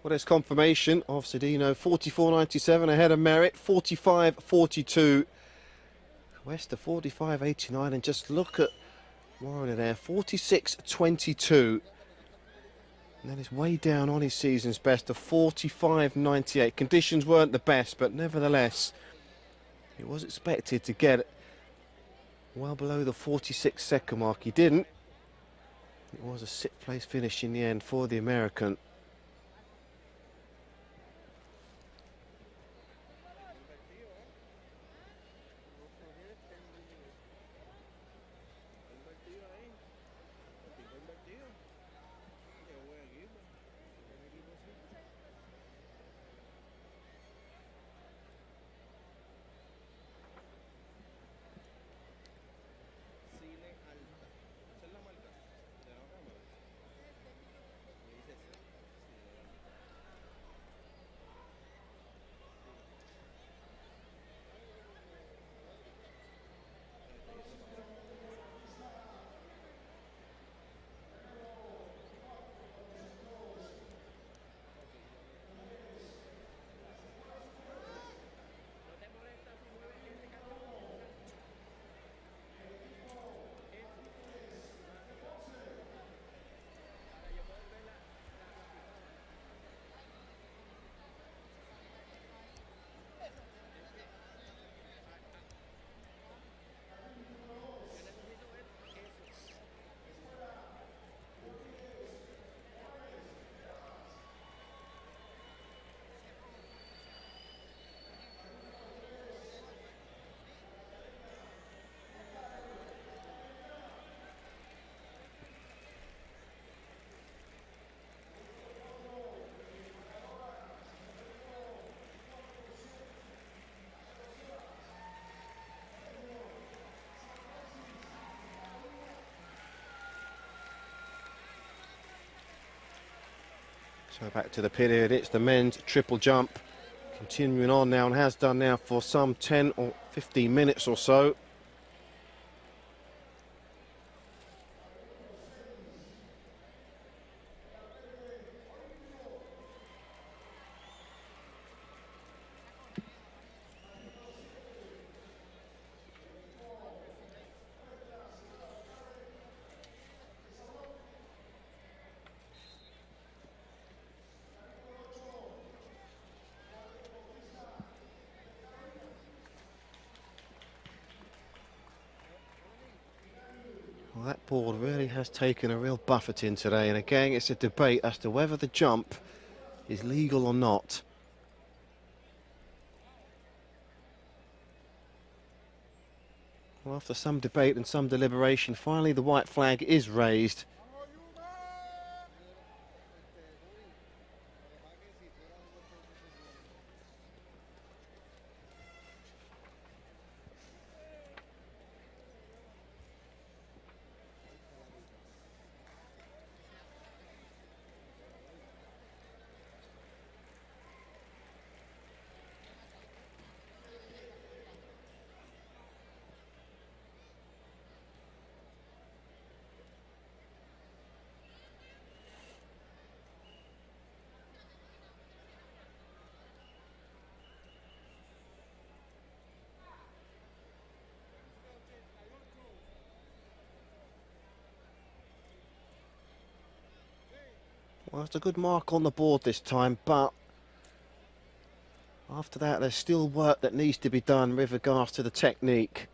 Well, there's confirmation of Cedino, 44.97 ahead of Merritt, 45.42. Wester 45.89, and just look at Warren there, 46.22. And then he's way down on his season's best of 45.98. Conditions weren't the best, but nevertheless, it was expected to get well below the 46-second mark. He didn't. It was a sixth place finish in the end for the American. So back to the period, it's the men's triple jump. Continuing on now, and has done now for some 10 or 15 minutes or so. Well, that board really has taken a real buffeting today, and again it's a debate as to whether the jump is legal or not. Well, after some debate and some deliberation, finally the white flag is raised. Well, it's a good mark on the board this time, but after that there's still work that needs to be done with regards to the technique.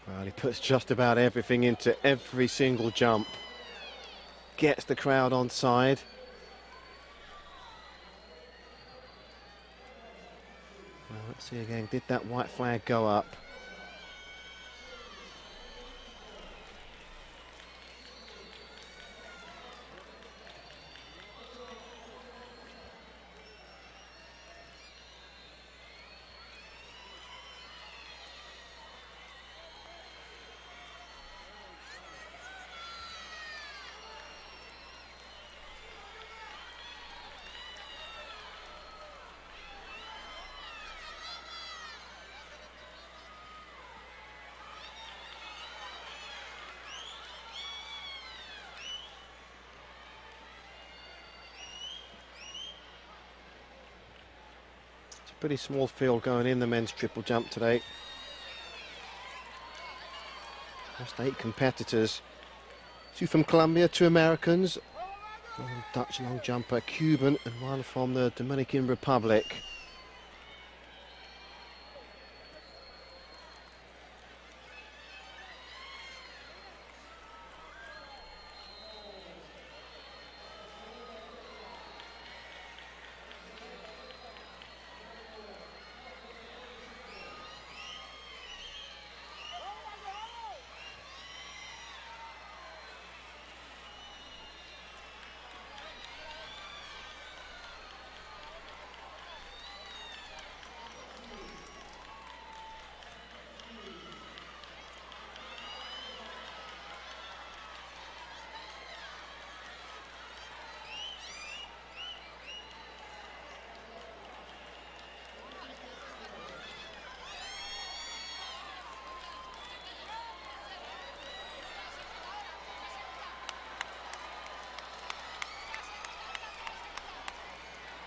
Well, he puts just about everything into every single jump. Gets the crowd on side. Well, let's see again, did that white flag go up? Pretty small field going in the men's triple jump today. Just 8 competitors. 2 from Colombia, 2 Americans, 1 Dutch long jumper, Cuban, and 1 from the Dominican Republic.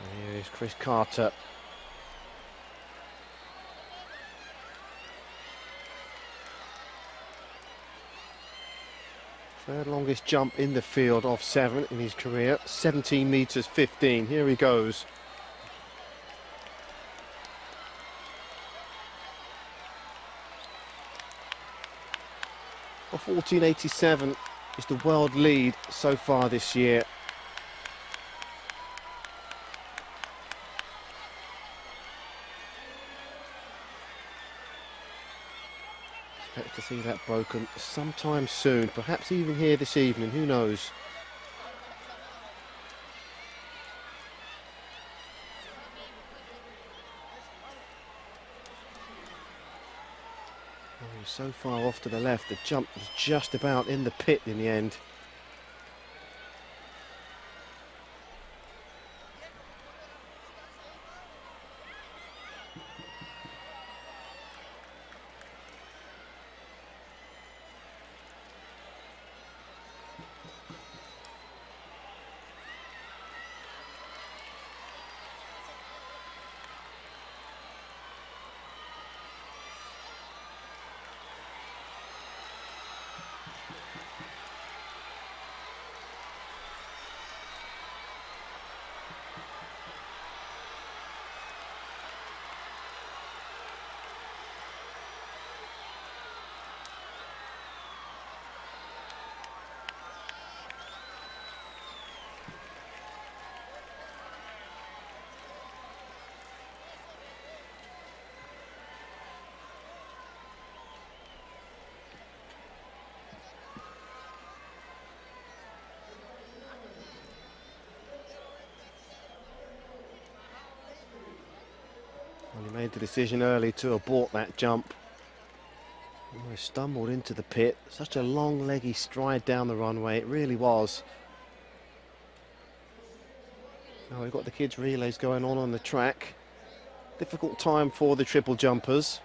And here is Chris Carter. Third longest jump in the field of 7 in his career, 17 metres 15. Here he goes. A 14.87 is the world lead so far this year. Expect to see that broken sometime soon, perhaps even here this evening, who knows. Oh, he's so far off to the left, the jump was just about in the pit in the end. Well, he made the decision early to abort that jump. Almost stumbled into the pit. Such a long leggy stride down the runway, it really was. Now we've got the kids' relays going on the track. Difficult time for the triple jumpers.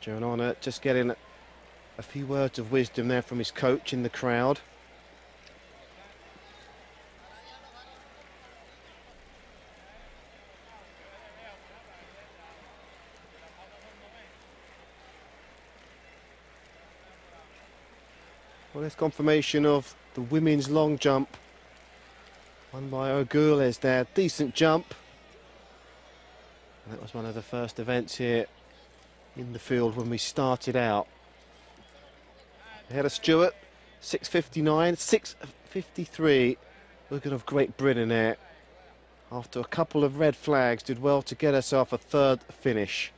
Joan Honor just getting a few words of wisdom there from his coach in the crowd. Well, there's confirmation of the women's long jump. Won by O'Goules there, decent jump. And that was one of the first events here in the field when we started out. Ahead of Stewart, 6.59, 6.53. Looking of Great Britain there. After a couple of red flags, did well to get herself a third finish.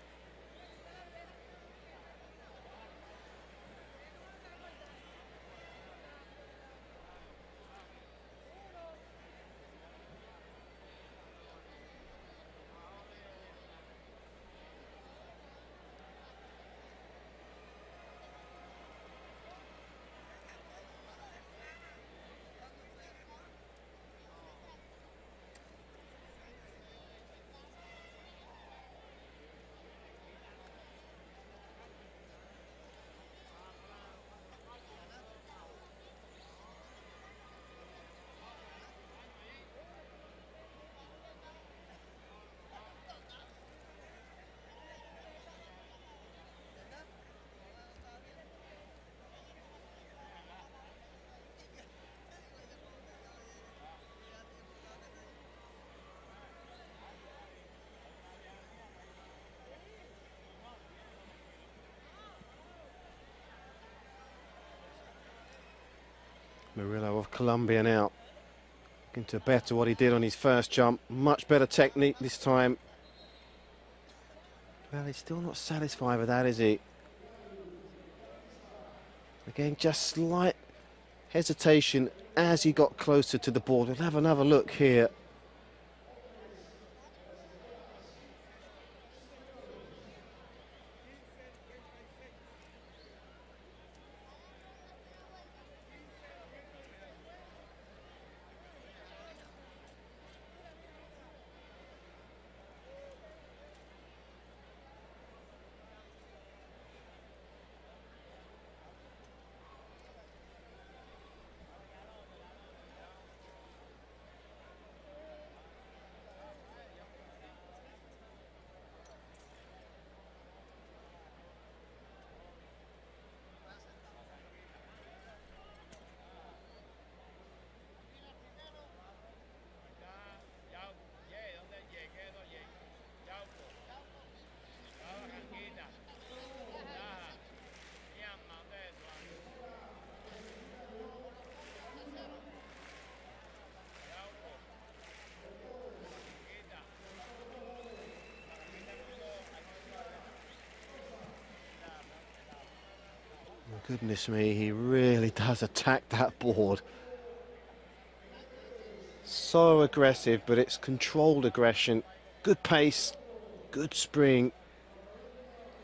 Murillo of Colombia now looking to better what he did on his first jump. Much better technique this time. Well, he's still not satisfied with that, is he? Again, just slight hesitation as he got closer to the board. We'll have another look here. Goodness me, he really does attack that board. So aggressive, but it's controlled aggression. Good pace, good spring,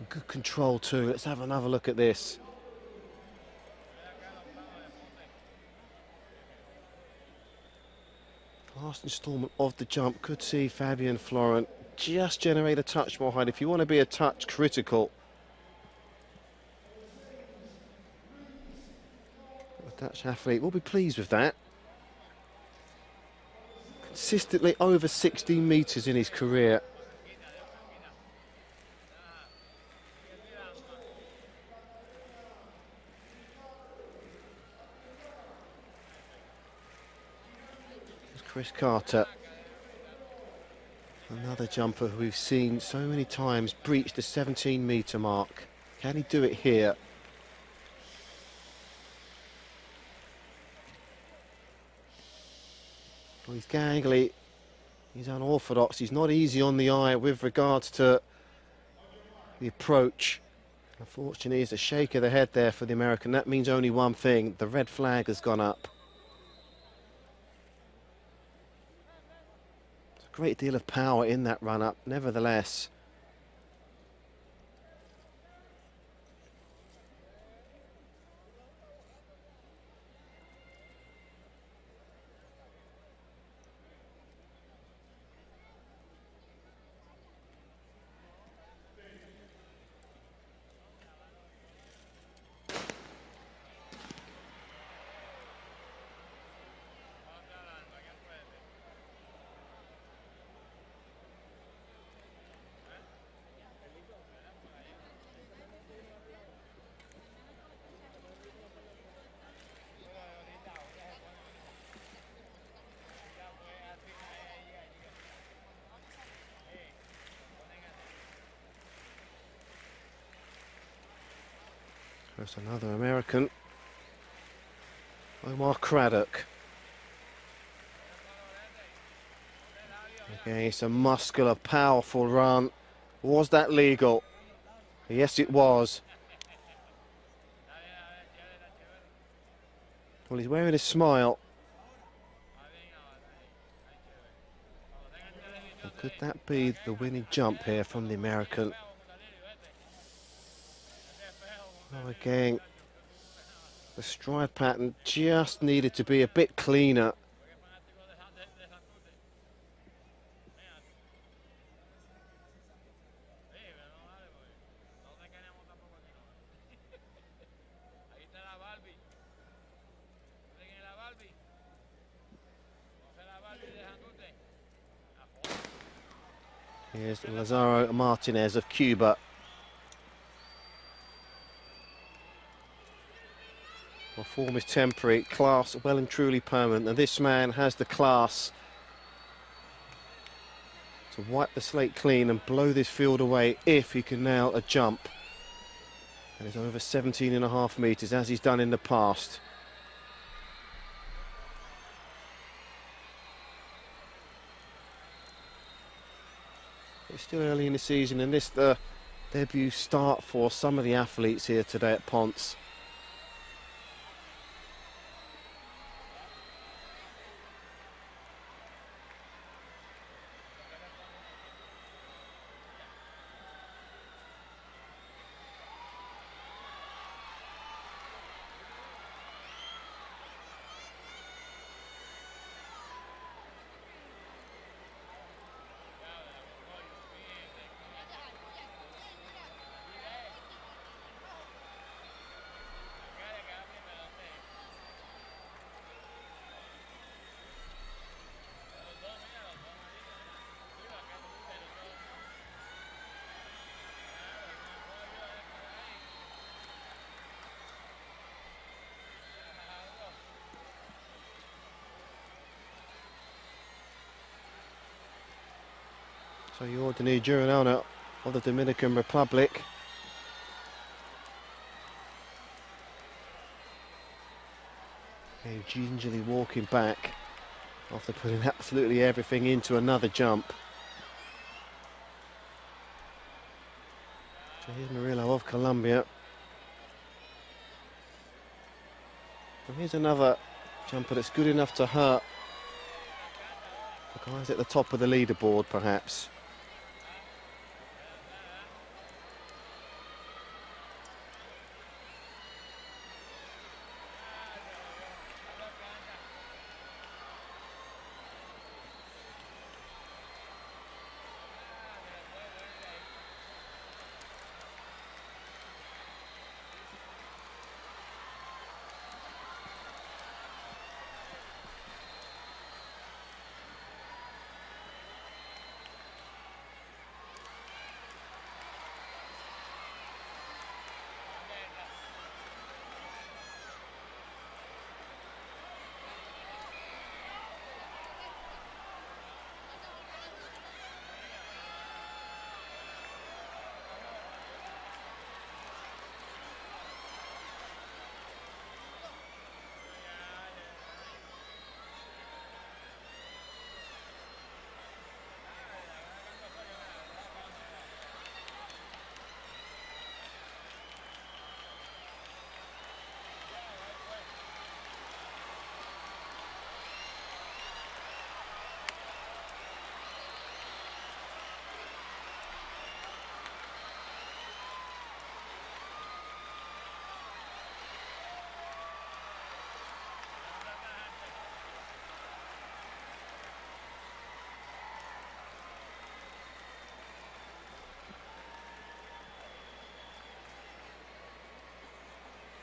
good control too. Let's have another look at this. Last instalment of the jump. Could see Fabian Florent just generate a touch more height. If you want to be a touch critical, the Dutch athlete will be pleased with that. Consistently over 16 metres in his career. Chris Carter, another jumper who we've seen so many times breach the 17-metre mark. Can he do it here? Well, he's gangly, he's unorthodox, he's not easy on the eye with regards to the approach. Unfortunately, it's a shake of the head there for the American. That means only one thing: the red flag has gone up. Great deal of power in that run-up, nevertheless. There's another American, Omar Craddock. Again, it's a muscular, powerful run. Was that legal? Yes, it was. Well, he's wearing a smile. Well, could that be the winning jump here from the American? Oh, again, the stride pattern just needed to be a bit cleaner. Here's Lazaro Martinez of Cuba. Well, form is temporary, class well and truly permanent, and this man has the class to wipe the slate clean and blow this field away if he can nail a jump. And it's over 17.5 metres, as he's done in the past. It's still early in the season, and this the debut start for some of the athletes here today at Ponce. So you're the Juranana of the Dominican Republic. Okay, gingerly walking back after putting absolutely everything into another jump. So here's Murillo of Colombia. And here's another jumper that's good enough to hurt the guys at the top of the leaderboard, perhaps.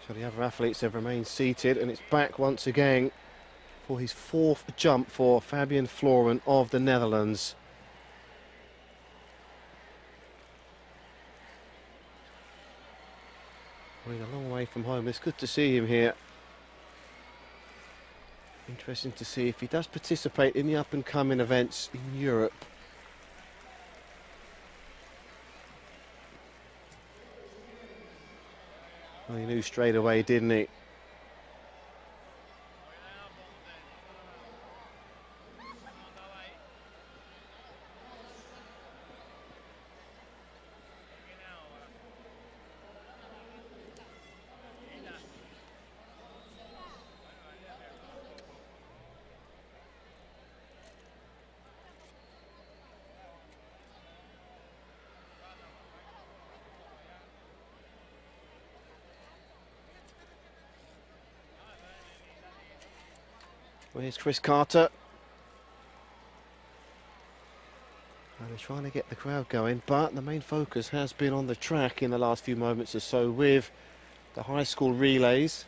So the other athletes have remained seated, and it's back once again for his fourth jump for Fabian Floren of the Netherlands. Running a long way from home. It's good to see him here. Interesting to see if he does participate in the up-and-coming events in Europe. Well, he knew straight away, didn't he? Well, here's Chris Carter. And they're trying to get the crowd going, but the main focus has been on the track in the last few moments or so with the high school relays.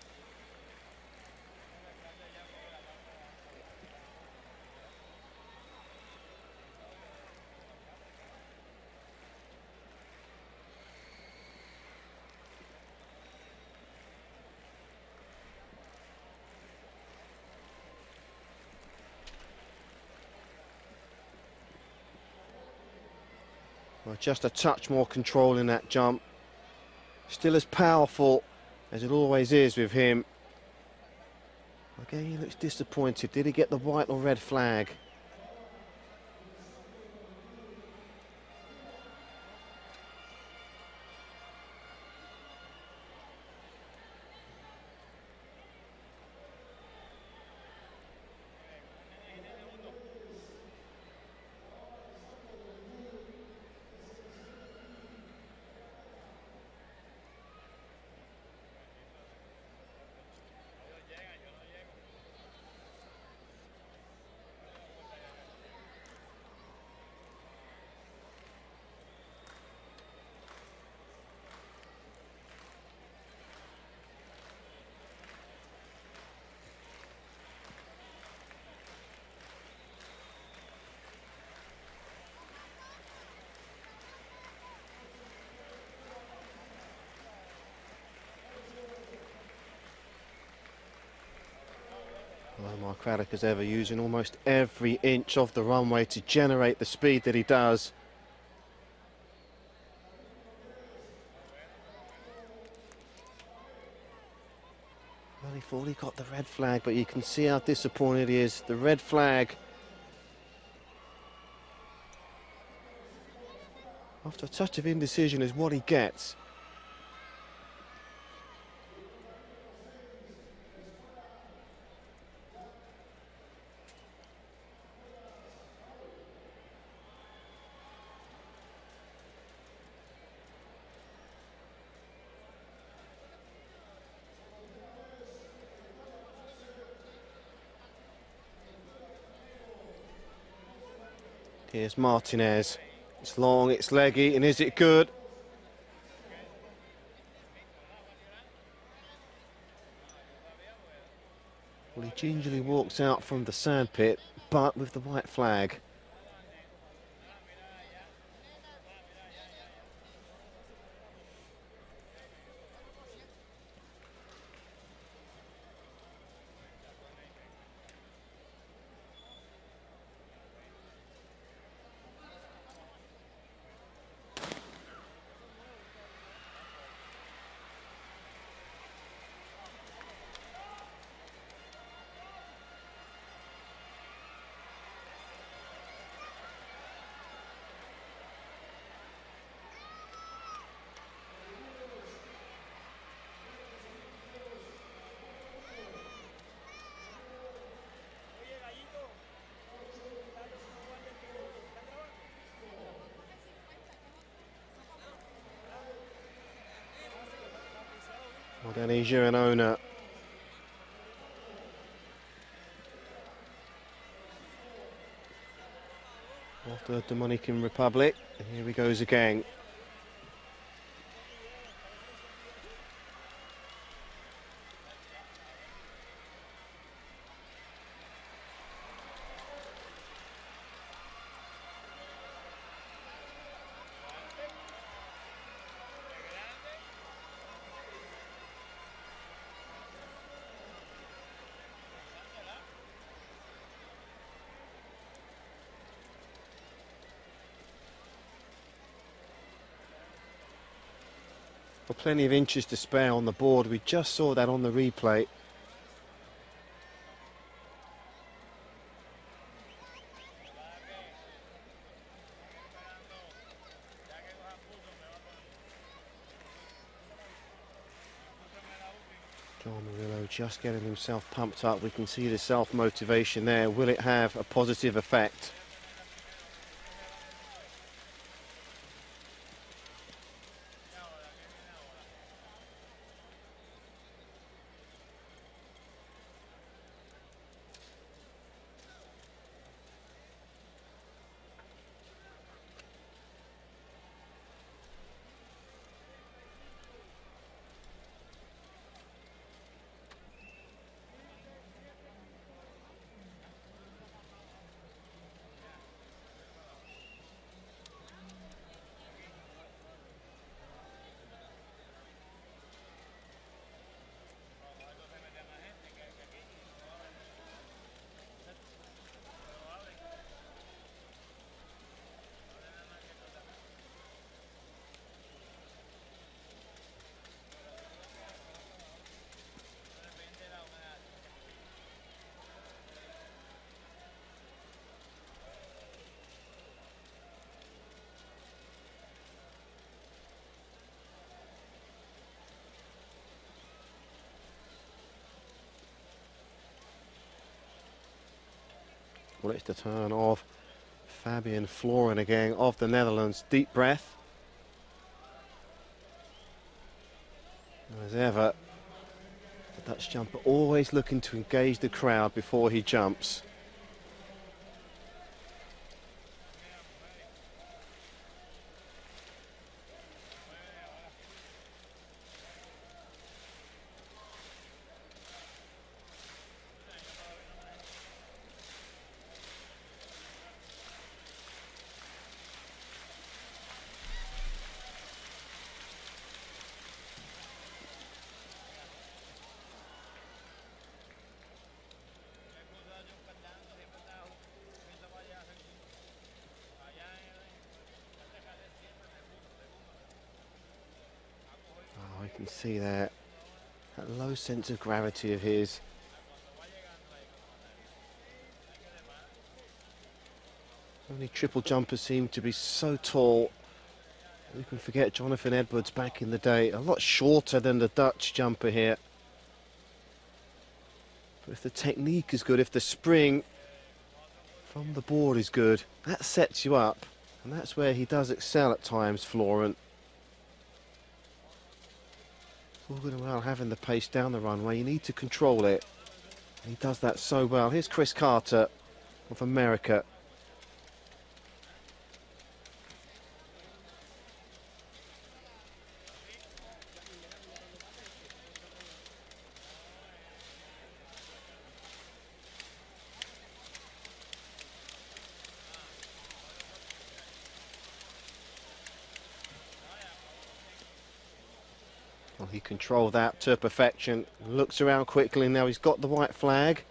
Well, just a touch more control in that jump. Still as powerful as it always is with him. Again, he looks disappointed. Did he get the white or red flag? Well, Mark Craddock is ever using almost every inch of the runway to generate the speed that he does. Well, he thought he got the red flag, but you can see how disappointed he is. The red flag, after a touch of indecision, is what he gets. Here's Martinez. It's long, it's leggy, and is it good? Well, he gingerly walks out from the sandpit, but with the white flag. Well, Danny Girona. Off the Dominican Republic. And here he goes again. Well, plenty of inches to spare on the board. We just saw that on the replay. John Murillo just getting himself pumped up. We can see the self-motivation there. Will it have a positive effect? Well, it's the turn of Fabian Florin again of the Netherlands. Deep breath. As ever, the Dutch jumper always looking to engage the crowd before he jumps. You can see that low sense of gravity of his. Only triple jumpers seem to be so tall. You can forget Jonathan Edwards back in the day, a lot shorter than the Dutch jumper here. But if the technique is good, if the spring from the board is good, that sets you up. And that's where he does excel at times, Florent. All good and well having the pace down the runway, you need to control it. And he does that so well. Here's Chris Carter of America. He controlled that to perfection. Looks around quickly, now he's got the white flag.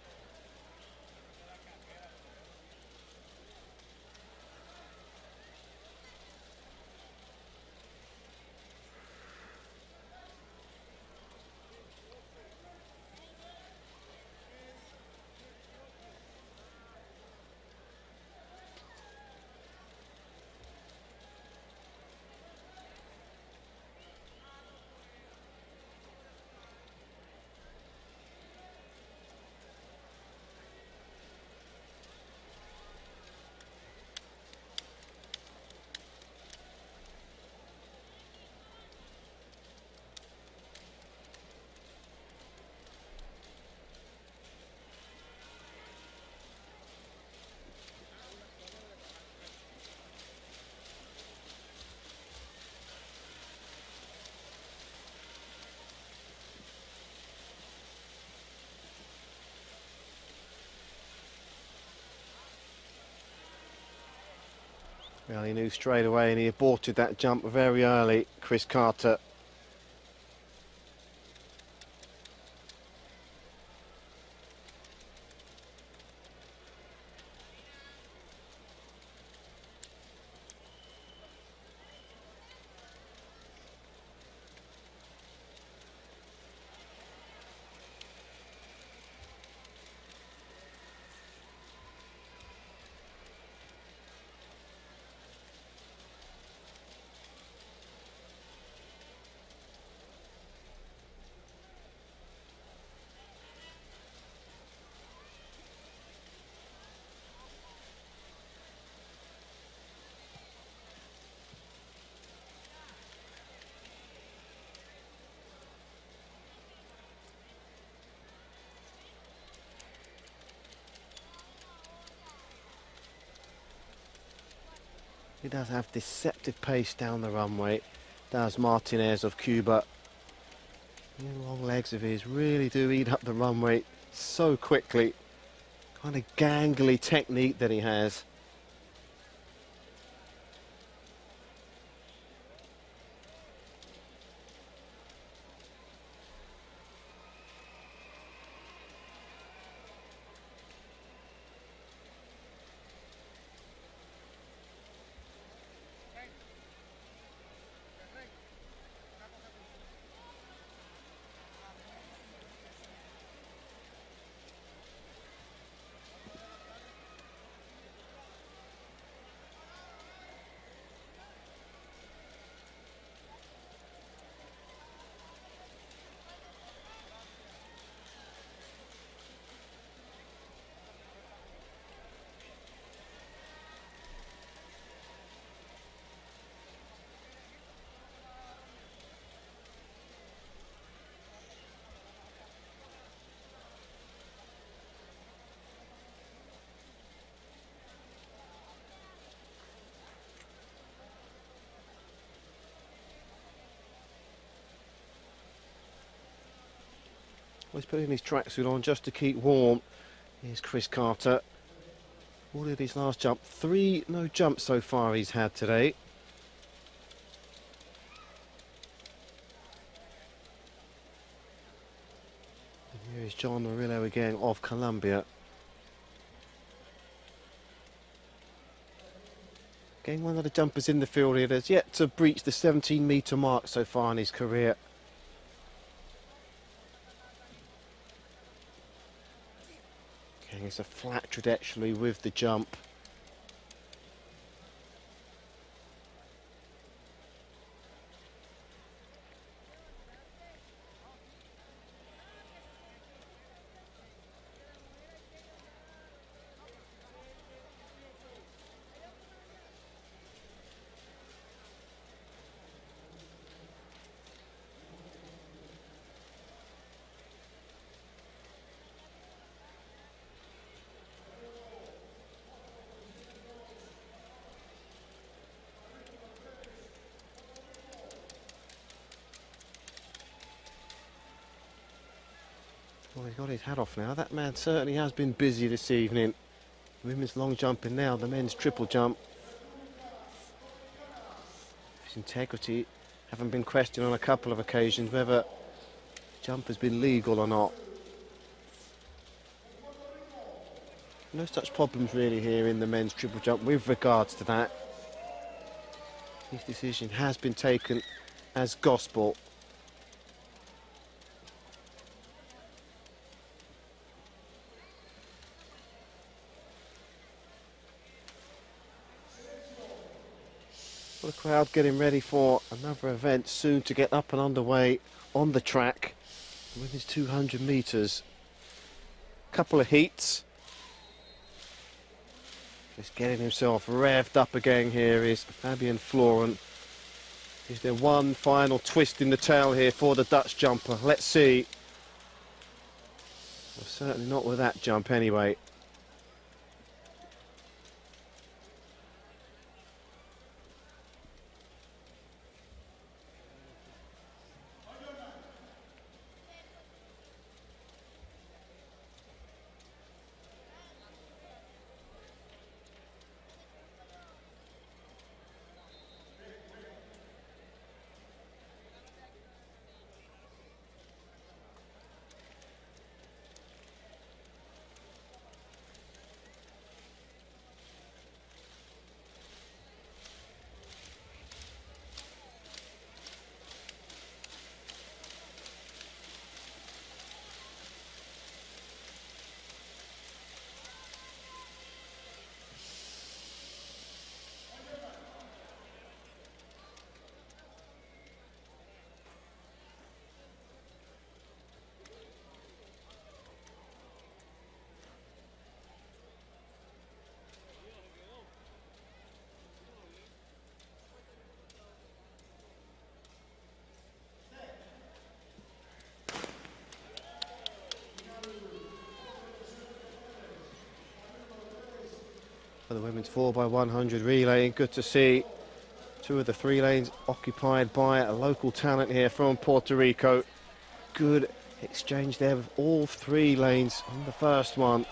Well, he knew straight away and he aborted that jump very early, Chris Carter. He does have deceptive pace down the runway, does Martinez of Cuba. The long legs of his really do eat up the runway so quickly. Kind of gangly technique that he has. He's putting his tracksuit on just to keep warm. Here's Chris Carter. All did his last jump. 3 no jumps so far he's had today. And here is John Murillo again of Colombia. Again, one of the jumpers in the field here that's yet to breach the 17-metre mark so far in his career. It's a flat trajectory with the jump. Well, he's got his hat off now. That man certainly has been busy this evening. Women's long jumping now, the men's triple jump. His integrity having been questioned on a couple of occasions, whether jump has been legal or not. No such problems really here in the men's triple jump with regards to that. His decision has been taken as gospel. Well, the crowd getting ready for another event soon to get up and underway on the track. Women's 200 metres. Couple of heats. Just getting himself revved up again here is Fabian Florent. Is there one final twist in the tail here for the Dutch jumper? Let's see. Well, certainly not with that jump anyway. For the women's 4x100 relay, good to see two of the 3 lanes occupied by a local talent here from Puerto Rico. Good exchange there with all 3 lanes on the first one.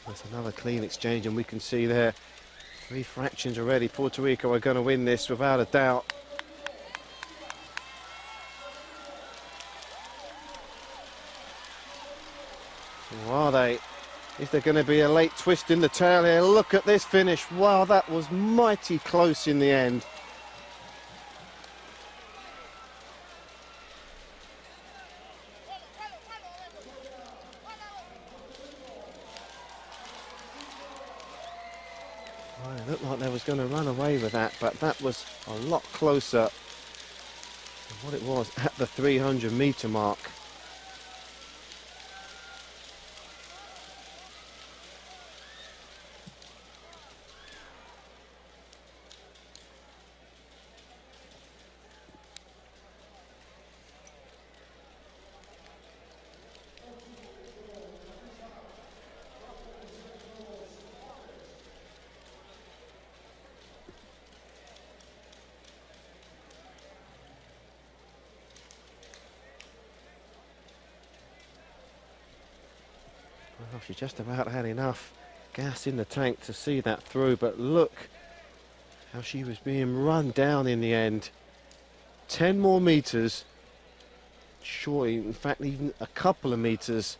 There's another clean exchange, and we can see there 3 fractions already. Puerto Rico are going to win this without a doubt. Or are they? Is there going to be a late twist in the tail here? Look at this finish. Wow, that was mighty close in the end. Well, it looked like they was going to run away with that, but that was a lot closer than what it was at the 300 metre mark. Well, she just about had enough gas in the tank to see that through, but look how she was being run down in the end. 10 more metres, surely, in fact, even a couple of metres.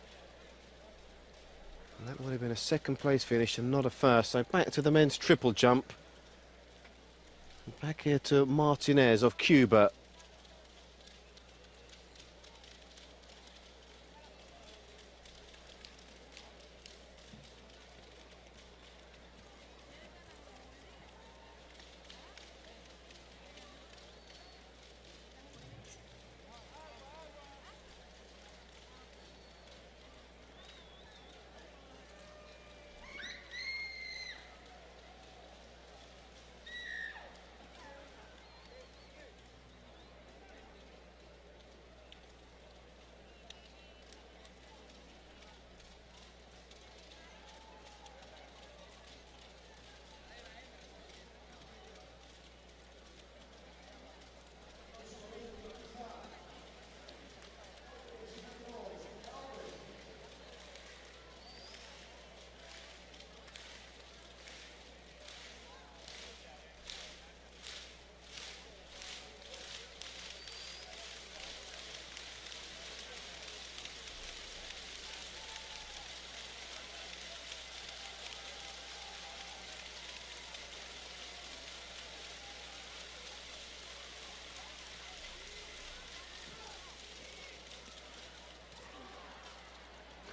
And that would have been a second place finish and not a first. So back to the men's triple jump. Back here to Martinez of Cuba.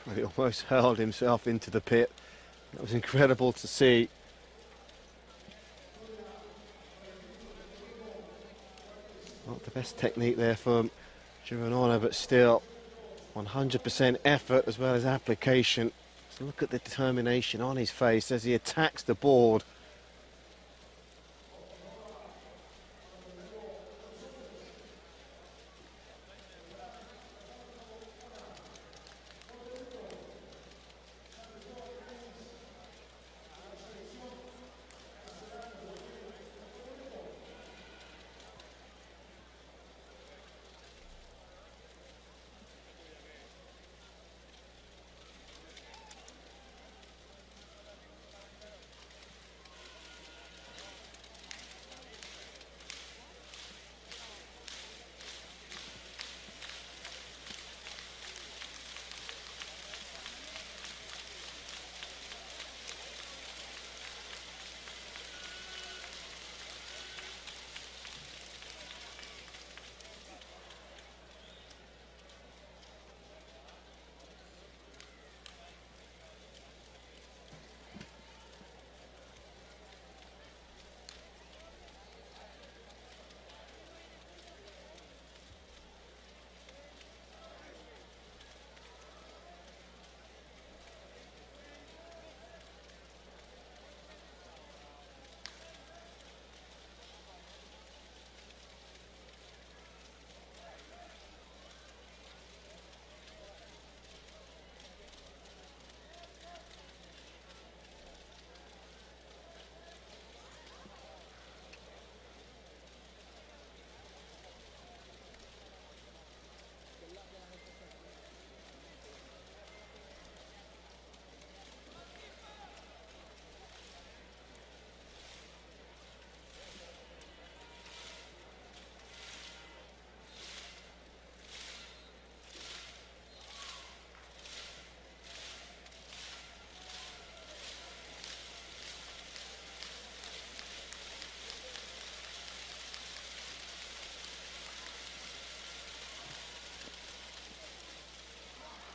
And he almost hurled himself into the pit. That was incredible to see. Not the best technique there from Gironano, but still 100% effort as well as application. So look at the determination on his face as he attacks the board.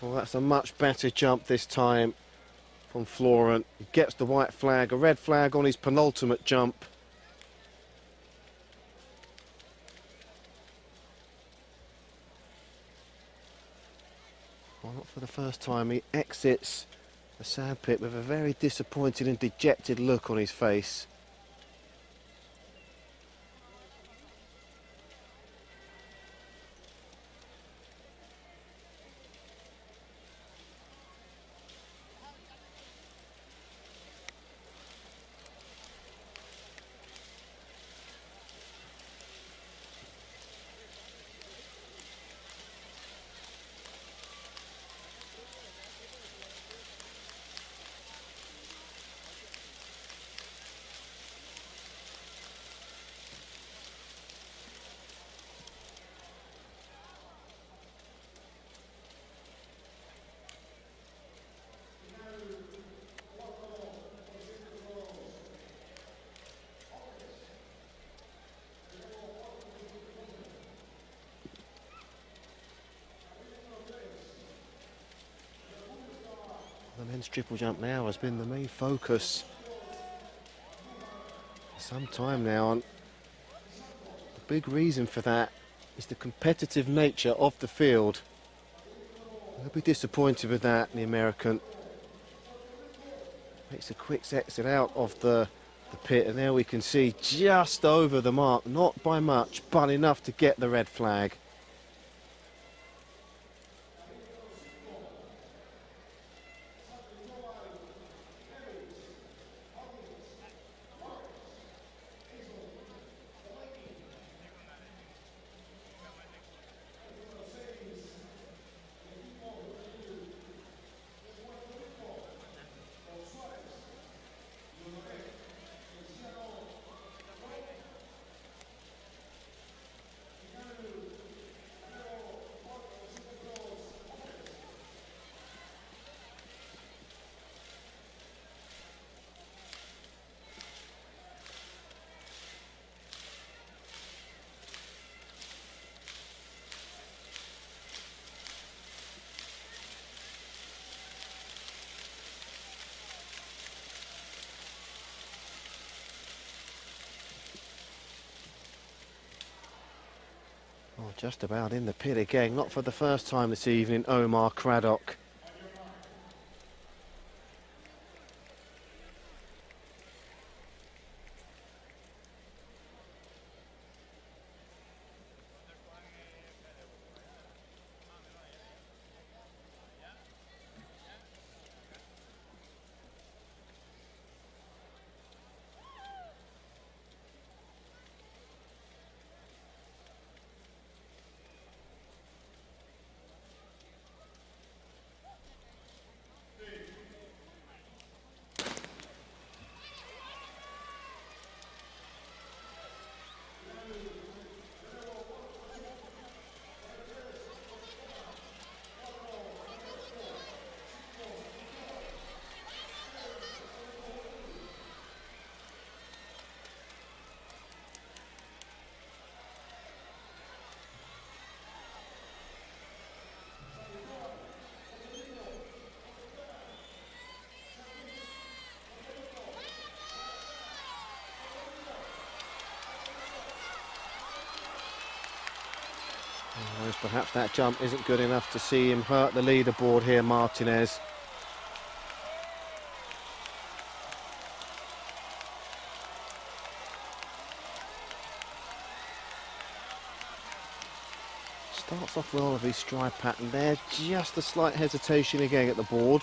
Well, that's a much better jump this time from Florent. He gets the white flag, a red flag on his penultimate jump. Well, not for the first time. He exits the sandpit with a very disappointed and dejected look on his face. The men's triple jump now has been the main focus for some time now, and the big reason for that is the competitive nature of the field. He'll be disappointed with that, the American. Makes a quick exit out of the pit, and there we can see just over the mark, not by much, but enough to get the red flag. Oh, just about in the pit again, not for the first time this evening, Omar Craddock. Perhaps that jump isn't good enough to see him hurt the leaderboard here, Martinez. Starts off well with his stride pattern there, just a slight hesitation again at the board.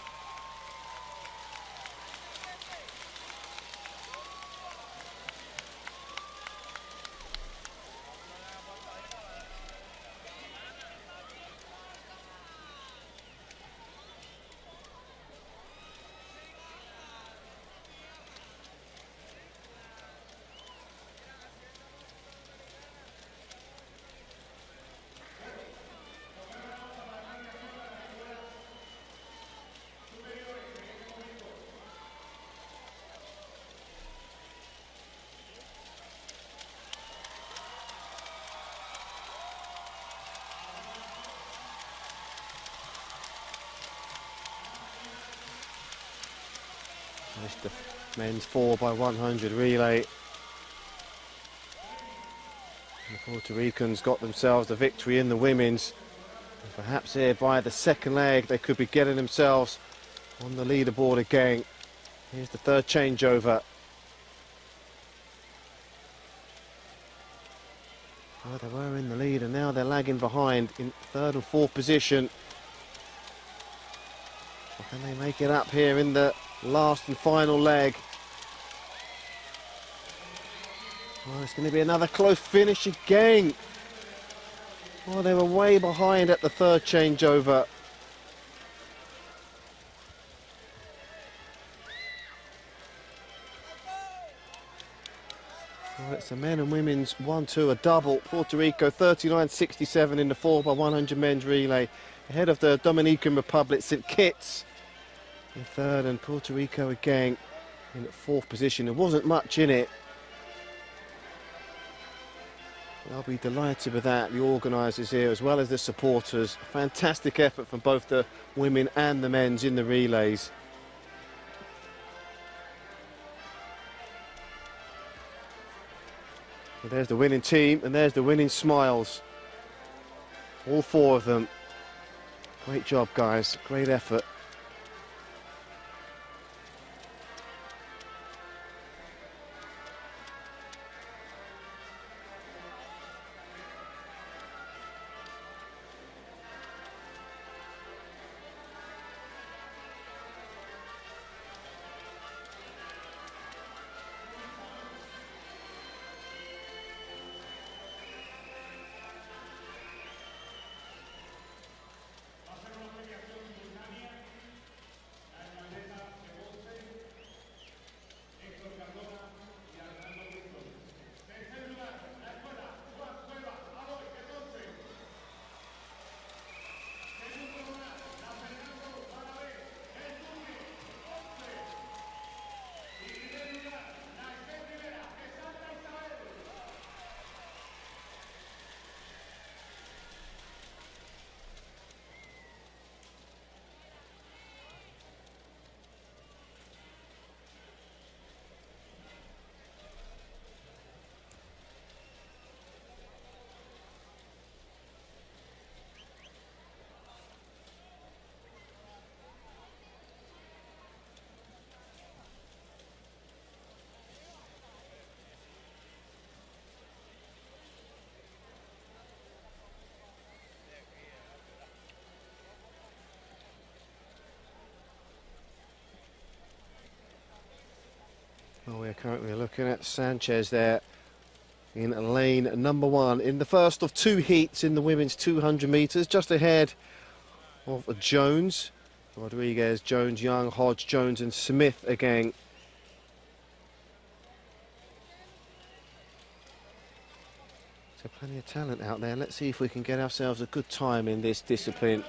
The men's 4x100 relay. The Puerto Ricans got themselves the victory in the women's. And perhaps here by the second leg they could be getting themselves on the leaderboard again. Here's the third changeover. Well, they were in the lead and now they're lagging behind in third and fourth position. Or can they make it up here in the last and final leg? Well, it's going to be another close finish again. Well, they were way behind at the third changeover. Well, it's the men and women's 1-2, a double. Puerto Rico 39.67 in the 4x100 men's relay, ahead of the Dominican Republic, St. Kitts in third, and Puerto Rico again in fourth position. There wasn't much in it. I'll be delighted with that, the organisers here as well as the supporters. Fantastic effort from both the women and the men's in the relays. So there's the winning team and there's the winning smiles. All four of them. Great job, guys, great effort. Currently looking at Sanchez there in lane number 1 in the first of 2 heats in the women's 200 metres, just ahead of Jones. Rodriguez, Jones, Young, Hodge, Jones and Smith again. So plenty of talent out there. Let's see if we can get ourselves a good time in this discipline.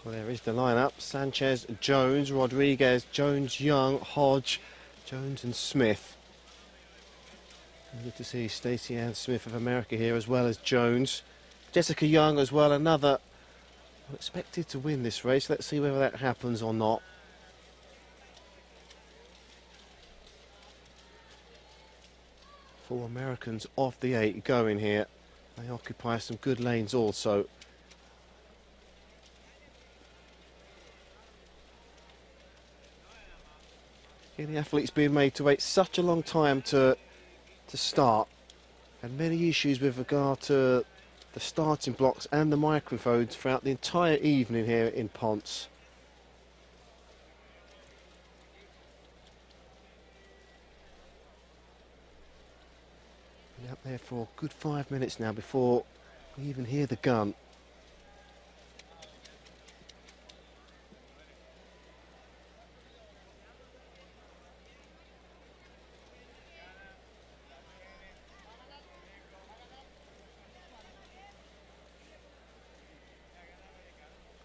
Well, there is the lineup. Sanchez, Jones, Rodriguez, Jones, Young, Hodge, Jones and Smith. Good to see Stacey Ann Smith of America here as well as Jones. Jessica Young as well, another expected to win this race. Let's see whether that happens or not. Four Americans off the 8 going here. They occupy some good lanes also. Again, the athletes being made to wait such a long time to start, and many issues with regard to the starting blocks and the microphones throughout the entire evening here in Ponce. Been up there for a good 5 minutes now before we even hear the gun.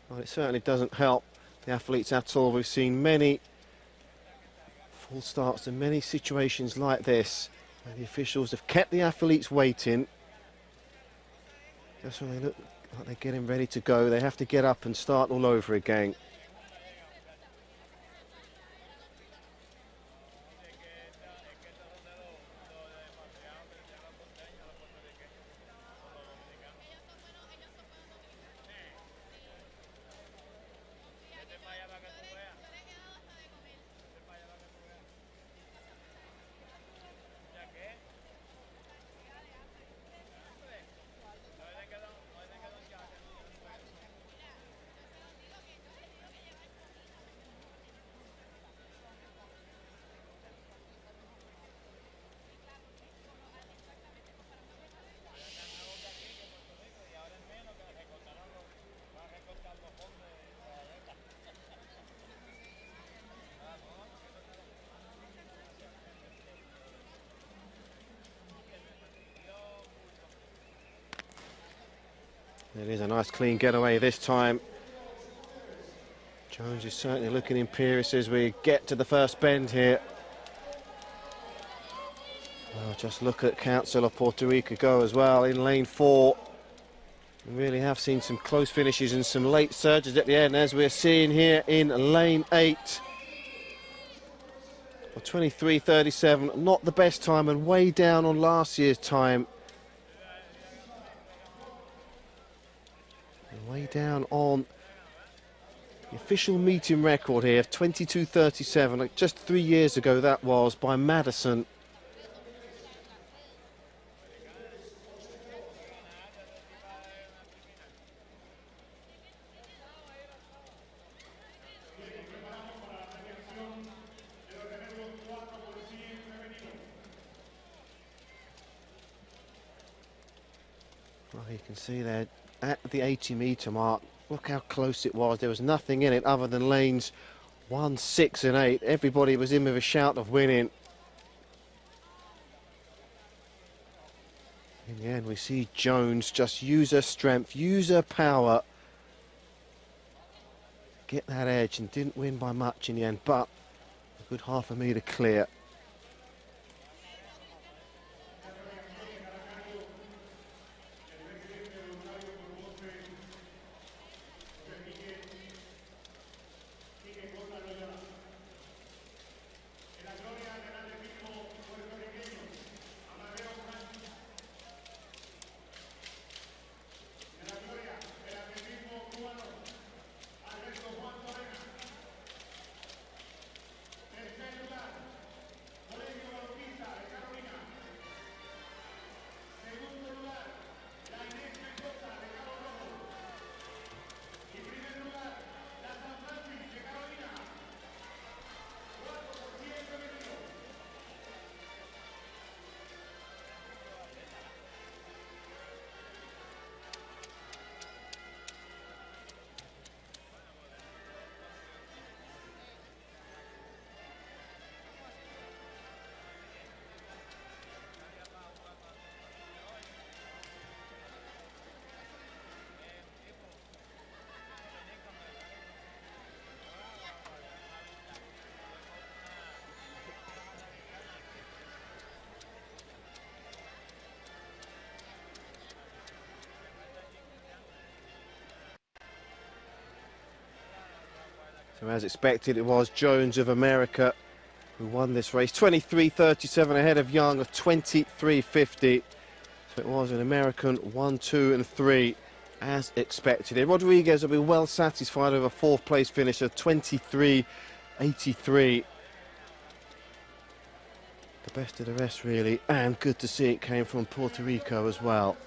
Well, it certainly doesn't help the athletes at all. We've seen many full starts and many situations like this where the officials have kept the athletes waiting. Just when they look like they're getting ready to go, they have to get up and start all over again. It is a nice clean getaway this time. Jones is certainly looking imperious as we get to the first bend here. Well, just look at Council of Puerto Rico go as well in lane 4. We really have seen some close finishes and some late surges at the end, as we're seeing here in lane 8. 23:37, not the best time and way down on last year's time. Way down on the official meeting record here of 22:37, like just 3 years ago that was, by Madison. Well, you can see there at the 80-metre mark, look how close it was. There was nothing in it other than lanes 1, 6 and 8. Everybody was in with a shout of winning. In the end, we see Jones just use her strength, use her power, get that edge, and didn't win by much in the end, but a good half a metre clear. So as expected, it was Jones of America who won this race. 23:37 ahead of Young of 23:50. So it was an American 1, 2 and 3 as expected. Rodriguez will be well satisfied with a 4th place finish of 23:83. best of the rest, really, and good to see it came from Puerto Rico as well.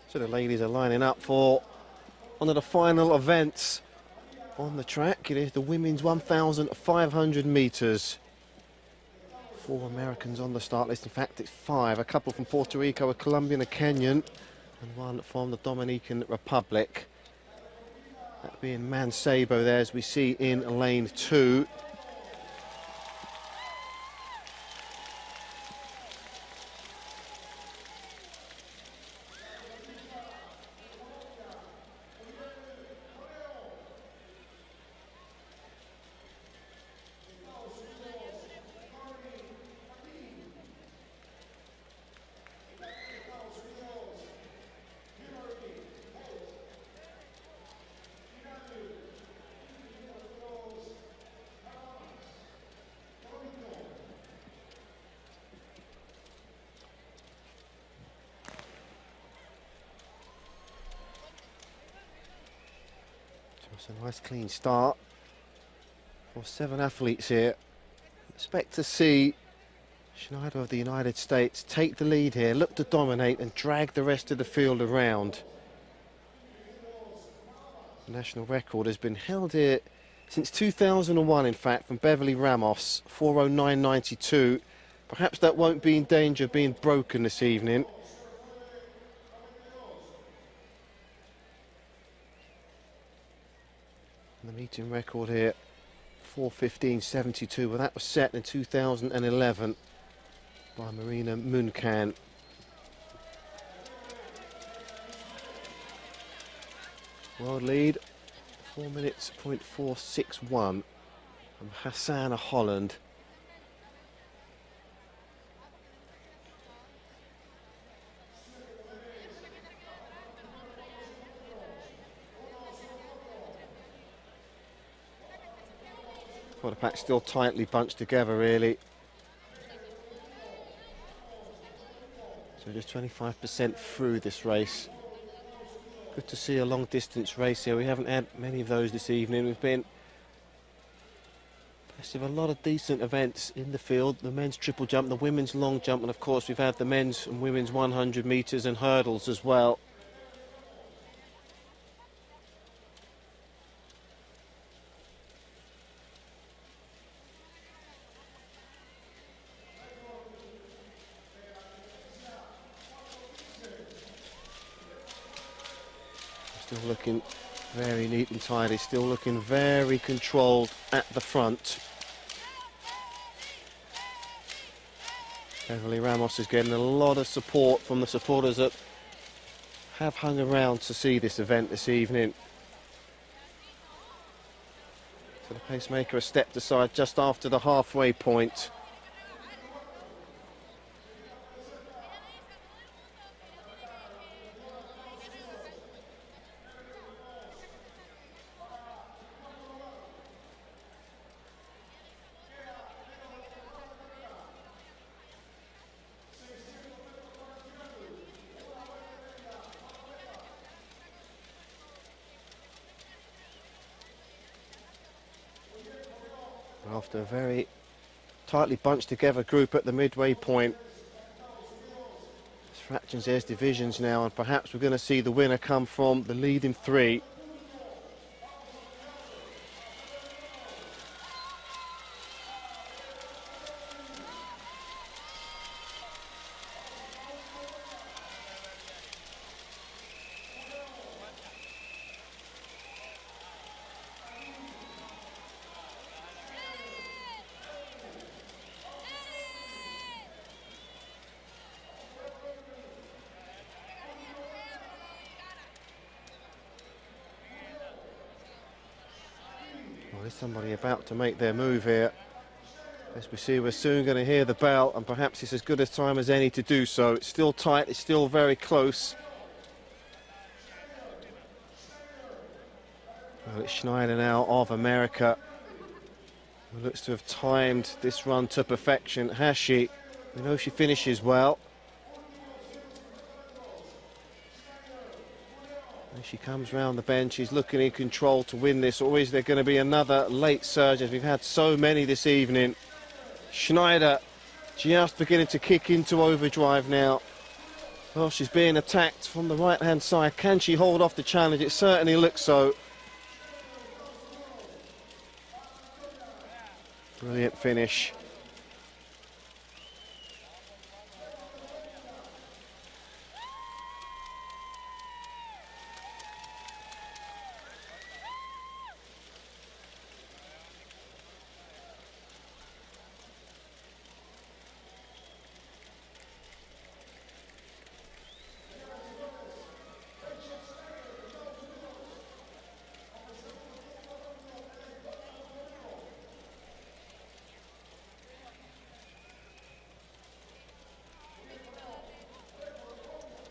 So the ladies are lining up for one of the final events on the track. It is the women's 1,500 metres. 4 Americans on the start list. In fact, it's 5. A couple from Puerto Rico, a Colombian, a Kenyan, and one from the Dominican Republic. That being Mancebo there, as we see in lane 2. It's a nice clean start for 7 athletes here. Expect to see Schneider of the United States take the lead here, look to dominate and drag the rest of the field around. The national record has been held here since 2001, in fact, from Beverly Ramos, 4:09.92. Perhaps that won't be in danger of being broken this evening. And the meeting record here, 4:15.72. Well, that was set in 2011 by Marina Muncan. World lead, 4 minutes, 0.461 from Hassan of Holland. Well, the pack still tightly bunched together, really. So just 25% through this race. Good to see a long distance race here. We haven't had many of those this evening. We've been blessed with a lot of decent events in the field. The men's triple jump, the women's long jump, and of course we've had the men's and women's 100 metres and hurdles as well. Still looking very neat and tidy, still looking very controlled at the front. Beverly Ramos is getting a lot of support from the supporters that have hung around to see this event this evening. So the pacemaker has stepped aside just after the halfway point. After a very tightly bunched together group at the midway point. It's fractions, there's divisions now, and perhaps we're going to see the winner come from the leading three. There's somebody about to make their move here. As we see, we're soon going to hear the bell, and perhaps it's as good a time as any to do so. It's still tight, it's still very close. Well, it's Schneider now of America, who looks to have timed this run to perfection. Has she? We know she finishes well. As she comes round the bend, she's looking in control to win this, or is there going to be another late surge, as we've had so many this evening? Schneider just beginning to kick into overdrive now. Well, she's being attacked from the right-hand side. Can she hold off the challenge? It certainly looks so. Brilliant finish.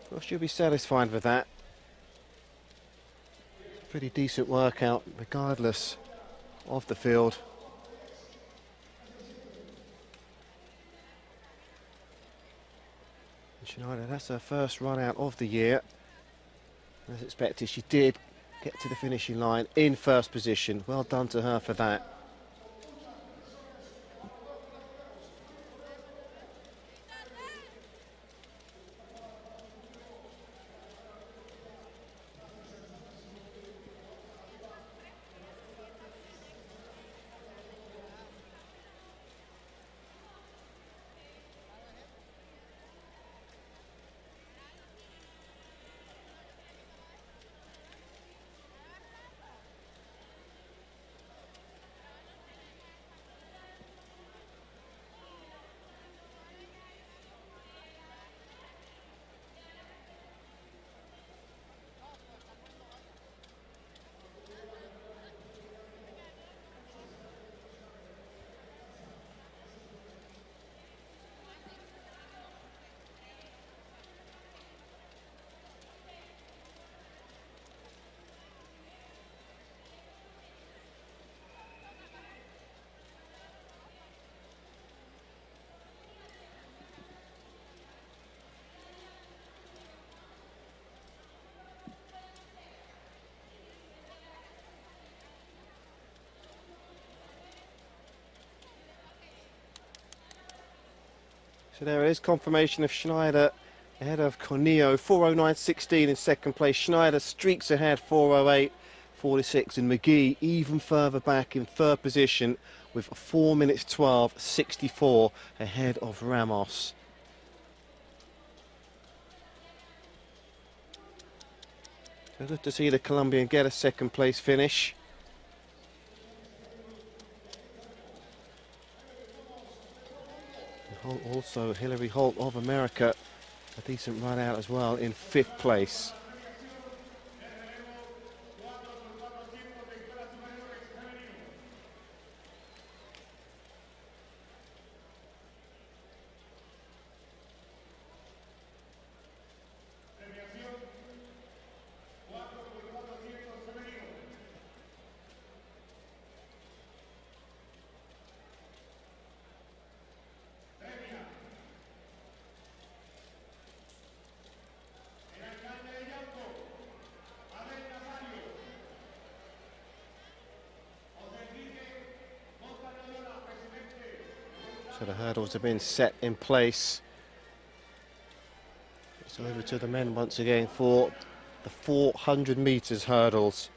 Well, she'll be satisfied with that. It's a pretty decent workout, regardless of the field. And Schneider, that's her first run out of the year. As expected, she did get to the finishing line in first position. Well done to her for that. So there it is, confirmation of Schneider ahead of Corneo, 4:09.16 in second place. Schneider streaks ahead, 4:08.46, and McGee even further back in third position with 4 minutes 12.64 ahead of Ramos. So good to see the Colombian get a second place finish. Also Hilary Holt of America, a decent run out as well in fifth place. So the hurdles have been set in place. It's over to the men once again for the 400 metres hurdles.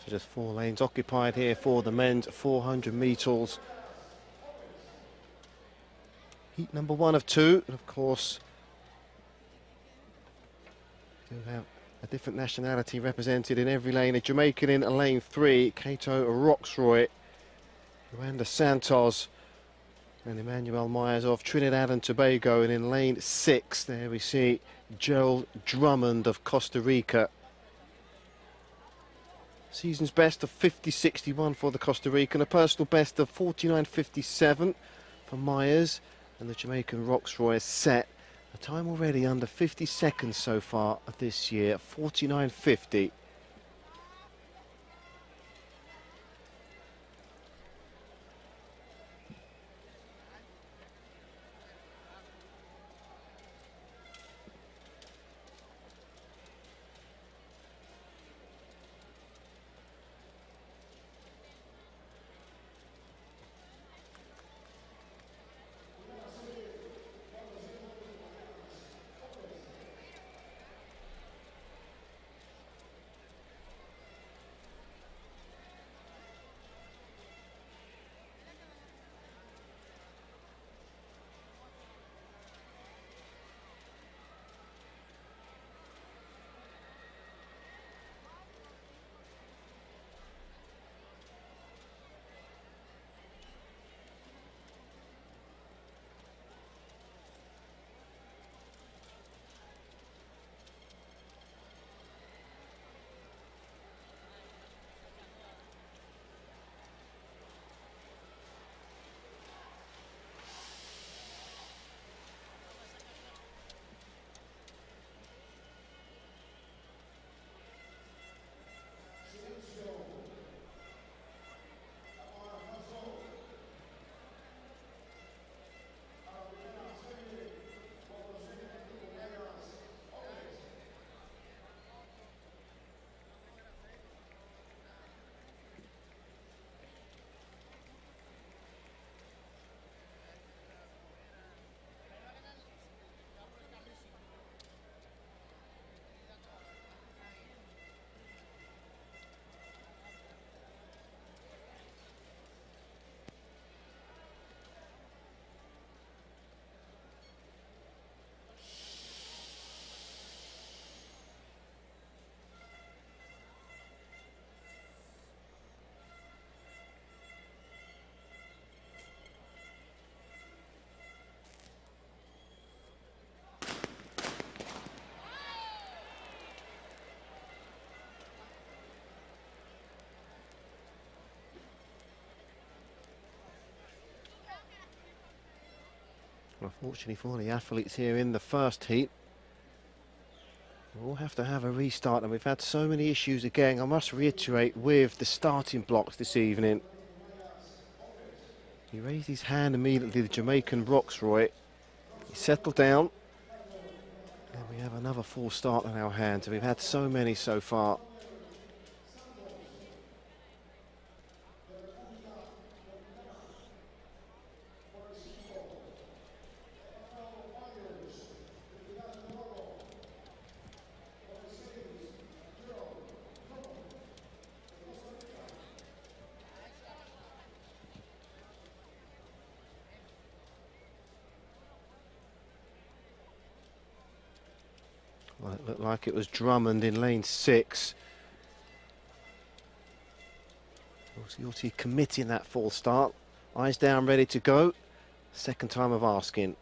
Just 4 lanes occupied here for the men's 400 metres. Heat number 1 of 2, and of course, you'll have a different nationality represented in every lane. A Jamaican in lane 3, Kato Roxroy, Rwanda Santos, and Emmanuel Myers of Trinidad and Tobago. And in lane 6, there we see Gerald Drummond of Costa Rica. Season's best of 50.61 for the Costa Rican, a personal best of 49.57 for Myers, and the Jamaican Roxroy set a time already under 50 seconds so far this year, 49.50. Unfortunately for the athletes here in the first heat, we'll have to have a restart, and we've had so many issues again. I must reiterate with the starting blocks this evening. He raised his hand immediately, the Jamaican Roxroy. He settled down, and we have another full start on our hands. We've had so many so far. Well, it looked like it was Drummond in lane 6. Obviously committing that full start. Eyes down, ready to go. Second time of asking.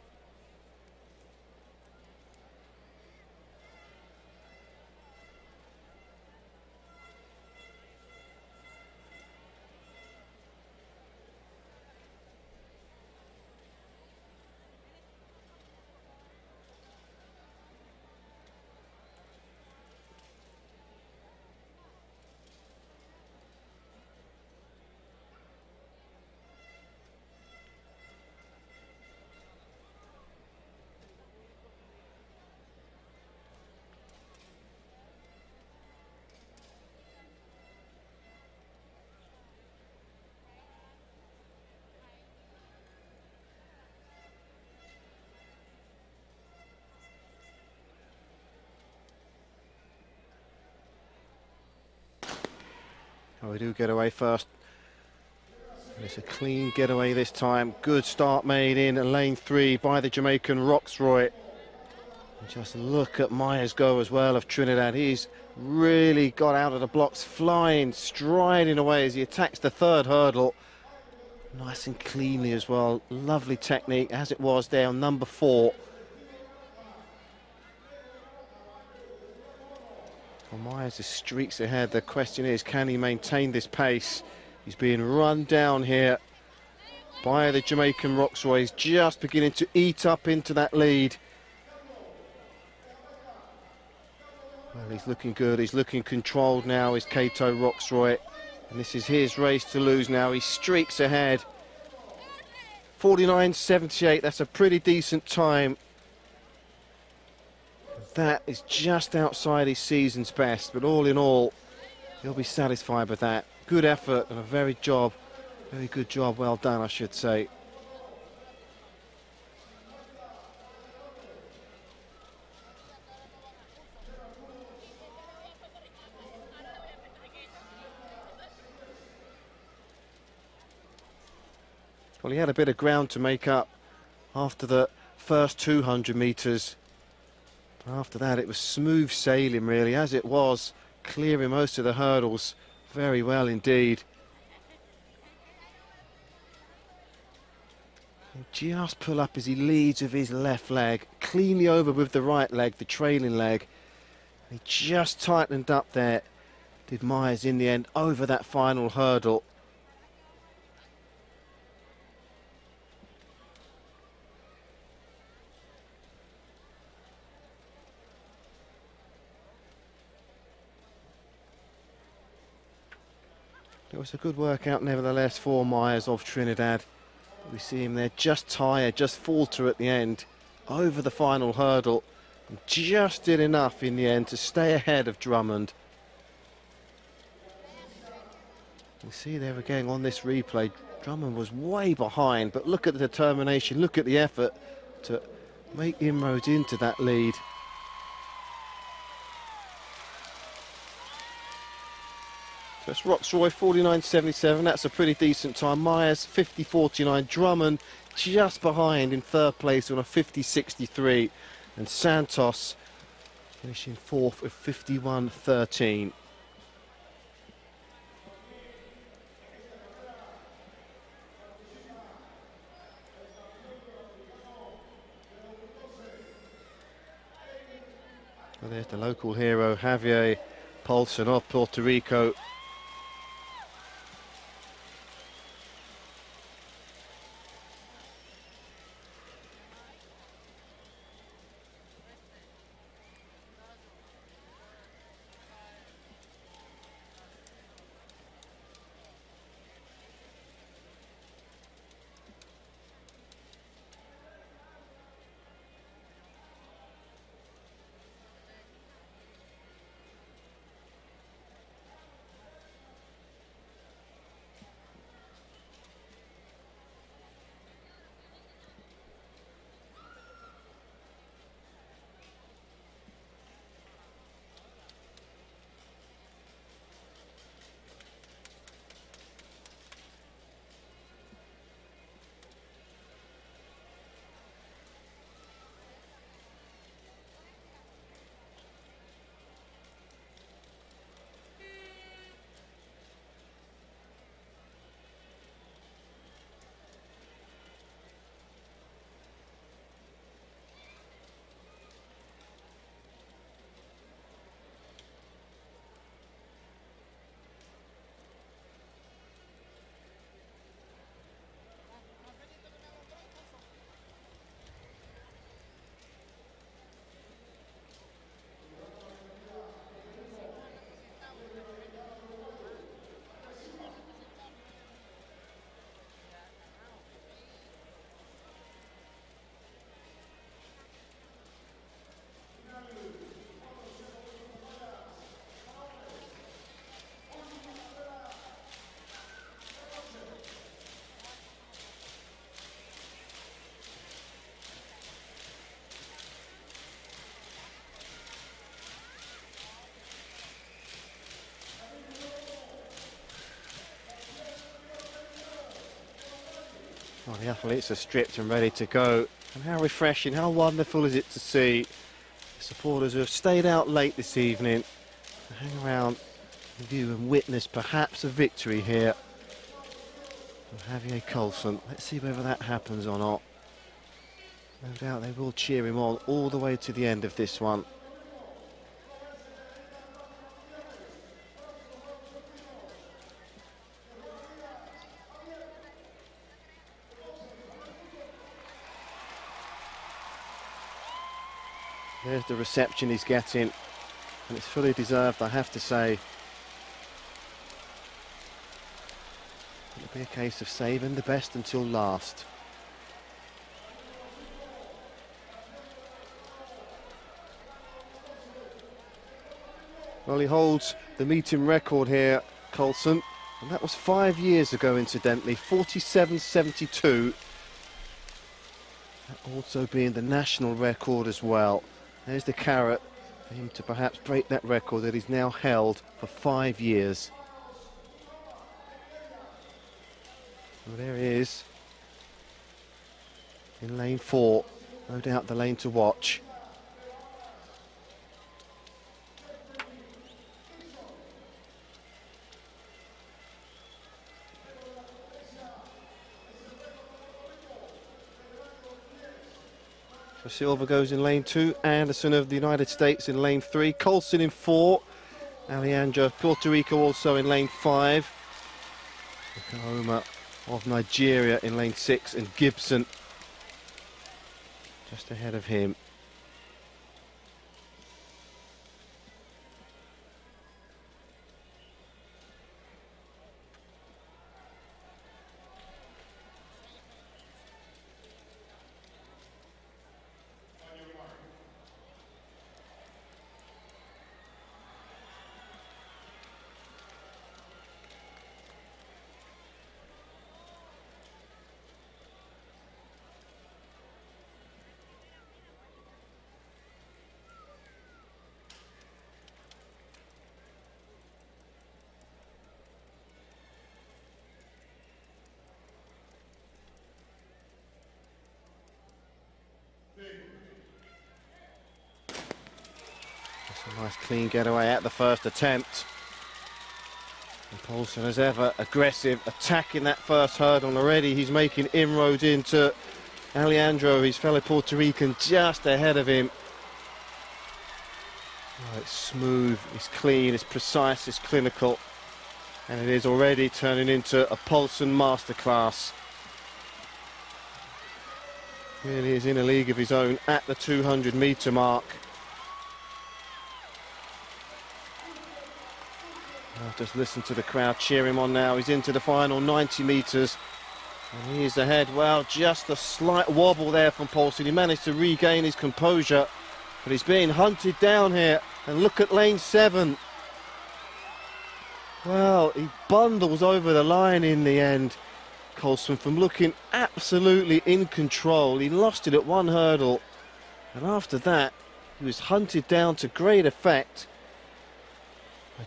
Oh, we do get away first. It's a clean getaway this time. Good start made in lane 3 by the Jamaican Roxroy. And just look at Myers go as well of Trinidad. He's really got out of the blocks, flying, striding away as he attacks the third hurdle. Nice and cleanly as well. Lovely technique as it was there on number 4. Well, Myers is streaks ahead. The question is, can he maintain this pace? He's being run down here by the Jamaican Roxroy. He's just beginning to eat up into that lead. Well, he's looking good. He's looking controlled now, is Kato Roxroy. And this is his race to lose now. He streaks ahead. 49.78, that's a pretty decent time. That is just outside his season's best, but all in all, he'll be satisfied with that. Good effort and a very good job, well done, I should say. Well, he had a bit of ground to make up after the first 200 metres. After that, it was smooth sailing, really, as it was, clearing most of the hurdles very well indeed. He'll just pull up as he leads with his left leg, cleanly over with the right leg, the trailing leg. He just tightened up there, did Myers in the end, over that final hurdle. It was a good workout nevertheless for Myers of Trinidad. We see him there just tired, just falter at the end, over the final hurdle, and just did enough in the end to stay ahead of Drummond. You see there again on this replay, Drummond was way behind, but look at the determination, look at the effort to make inroads into that lead. So it's Roxroy 49.77, that's a pretty decent time. Myers 50.49, Drummond just behind in third place on a 50.63, and Santos finishing fourth with 51.13. Well, there's the local hero, Javier Ponce of Puerto Rico. Well, the athletes are stripped and ready to go. And how refreshing, how wonderful is it to see the supporters who have stayed out late this evening to hang around and view and witness perhaps a victory here from Javier Coulson. Let's see whether that happens or not. No doubt they will cheer him on all the way to the end of this one. There's the reception he's getting, and it's fully deserved, I have to say. It'll be a case of saving the best until last. Well, he holds the meeting record here, Coulson, and that was 5 years ago, incidentally, 47.72. That also being the national record as well. There's the carrot for him to perhaps break that record that he's now held for 5 years. Well, there he is in lane 4, no doubt the lane to watch. So Silva goes in lane 2, Anderson of the United States in lane 3, Coulson in 4, Alejandro of Puerto Rico also in lane 5, Oklahoma of Nigeria in lane 6, and Gibson just ahead of him. A nice clean getaway at the first attempt. And Ponce, as ever, aggressive, attacking that first hurdle, and already he's making inroads into Alejandro, his fellow Puerto Rican, just ahead of him. Oh, it's smooth, it's clean, it's precise, it's clinical, and it is already turning into a Poulsen masterclass. Really is in a league of his own at the 200-metre mark. I'll just listen to the crowd cheer him on now. He's into the final 90 metres. And he's ahead. Well, just a slight wobble there from Poulsen. He managed to regain his composure. But he's being hunted down here. And look at lane 7. Well, he bundles over the line in the end. Coulson, from looking absolutely in control. He lost it at one hurdle. And after that, he was hunted down to great effect.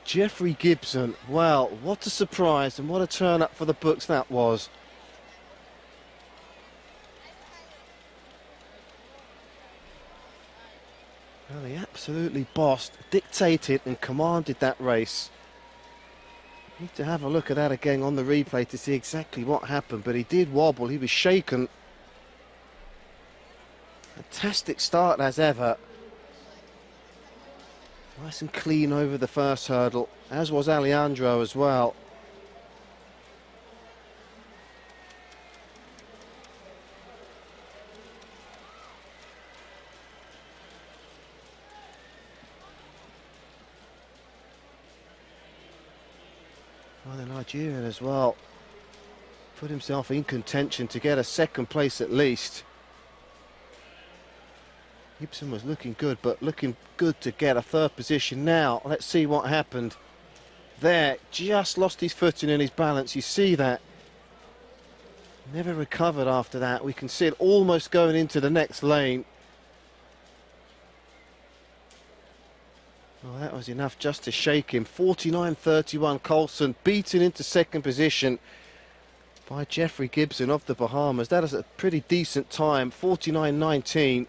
Jeffrey Gibson, well, what a surprise and what a turn up for the books that was. Well, he absolutely bossed, dictated and commanded that race. Need to have a look at that again on the replay to see exactly what happened, but he did wobble, he was shaken. Fantastic start as ever. Nice and clean over the first hurdle, as was Alejandro as well. Well, the Nigerian as well put himself in contention to get a second place at least. Gibson was looking good, but looking good to get a third position now. Let's see what happened. There, just lost his footing and his balance. You see that. Never recovered after that. We can see it almost going into the next lane. Well, that was enough just to shake him. 49.31 Coulson beaten into second position. by Jeffrey Gibson of the Bahamas. That is a pretty decent time, 49.19.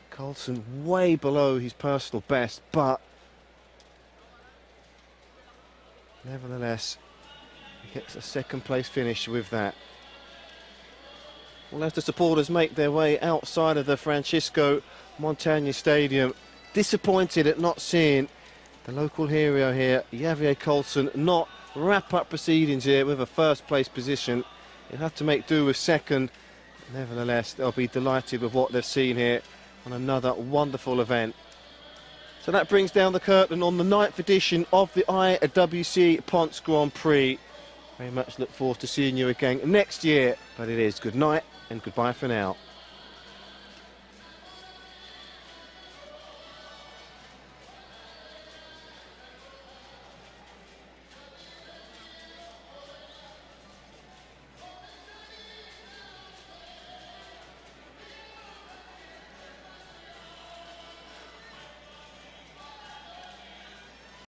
Coulson way below his personal best, but nevertheless, he gets a second place finish with that. Well, as the supporters make their way outside of the Francisco Montagna Stadium, disappointed at not seeing the local hero here, Javier Coulson, not wrap up proceedings here with a first place position. He'll have to make do with second. Nevertheless, they'll be delighted with what they've seen here on another wonderful event. So that brings down the curtain on the 9th edition of the IWC Ponce Grand Prix. Very much look forward to seeing you again next year, but it is good night and goodbye for now.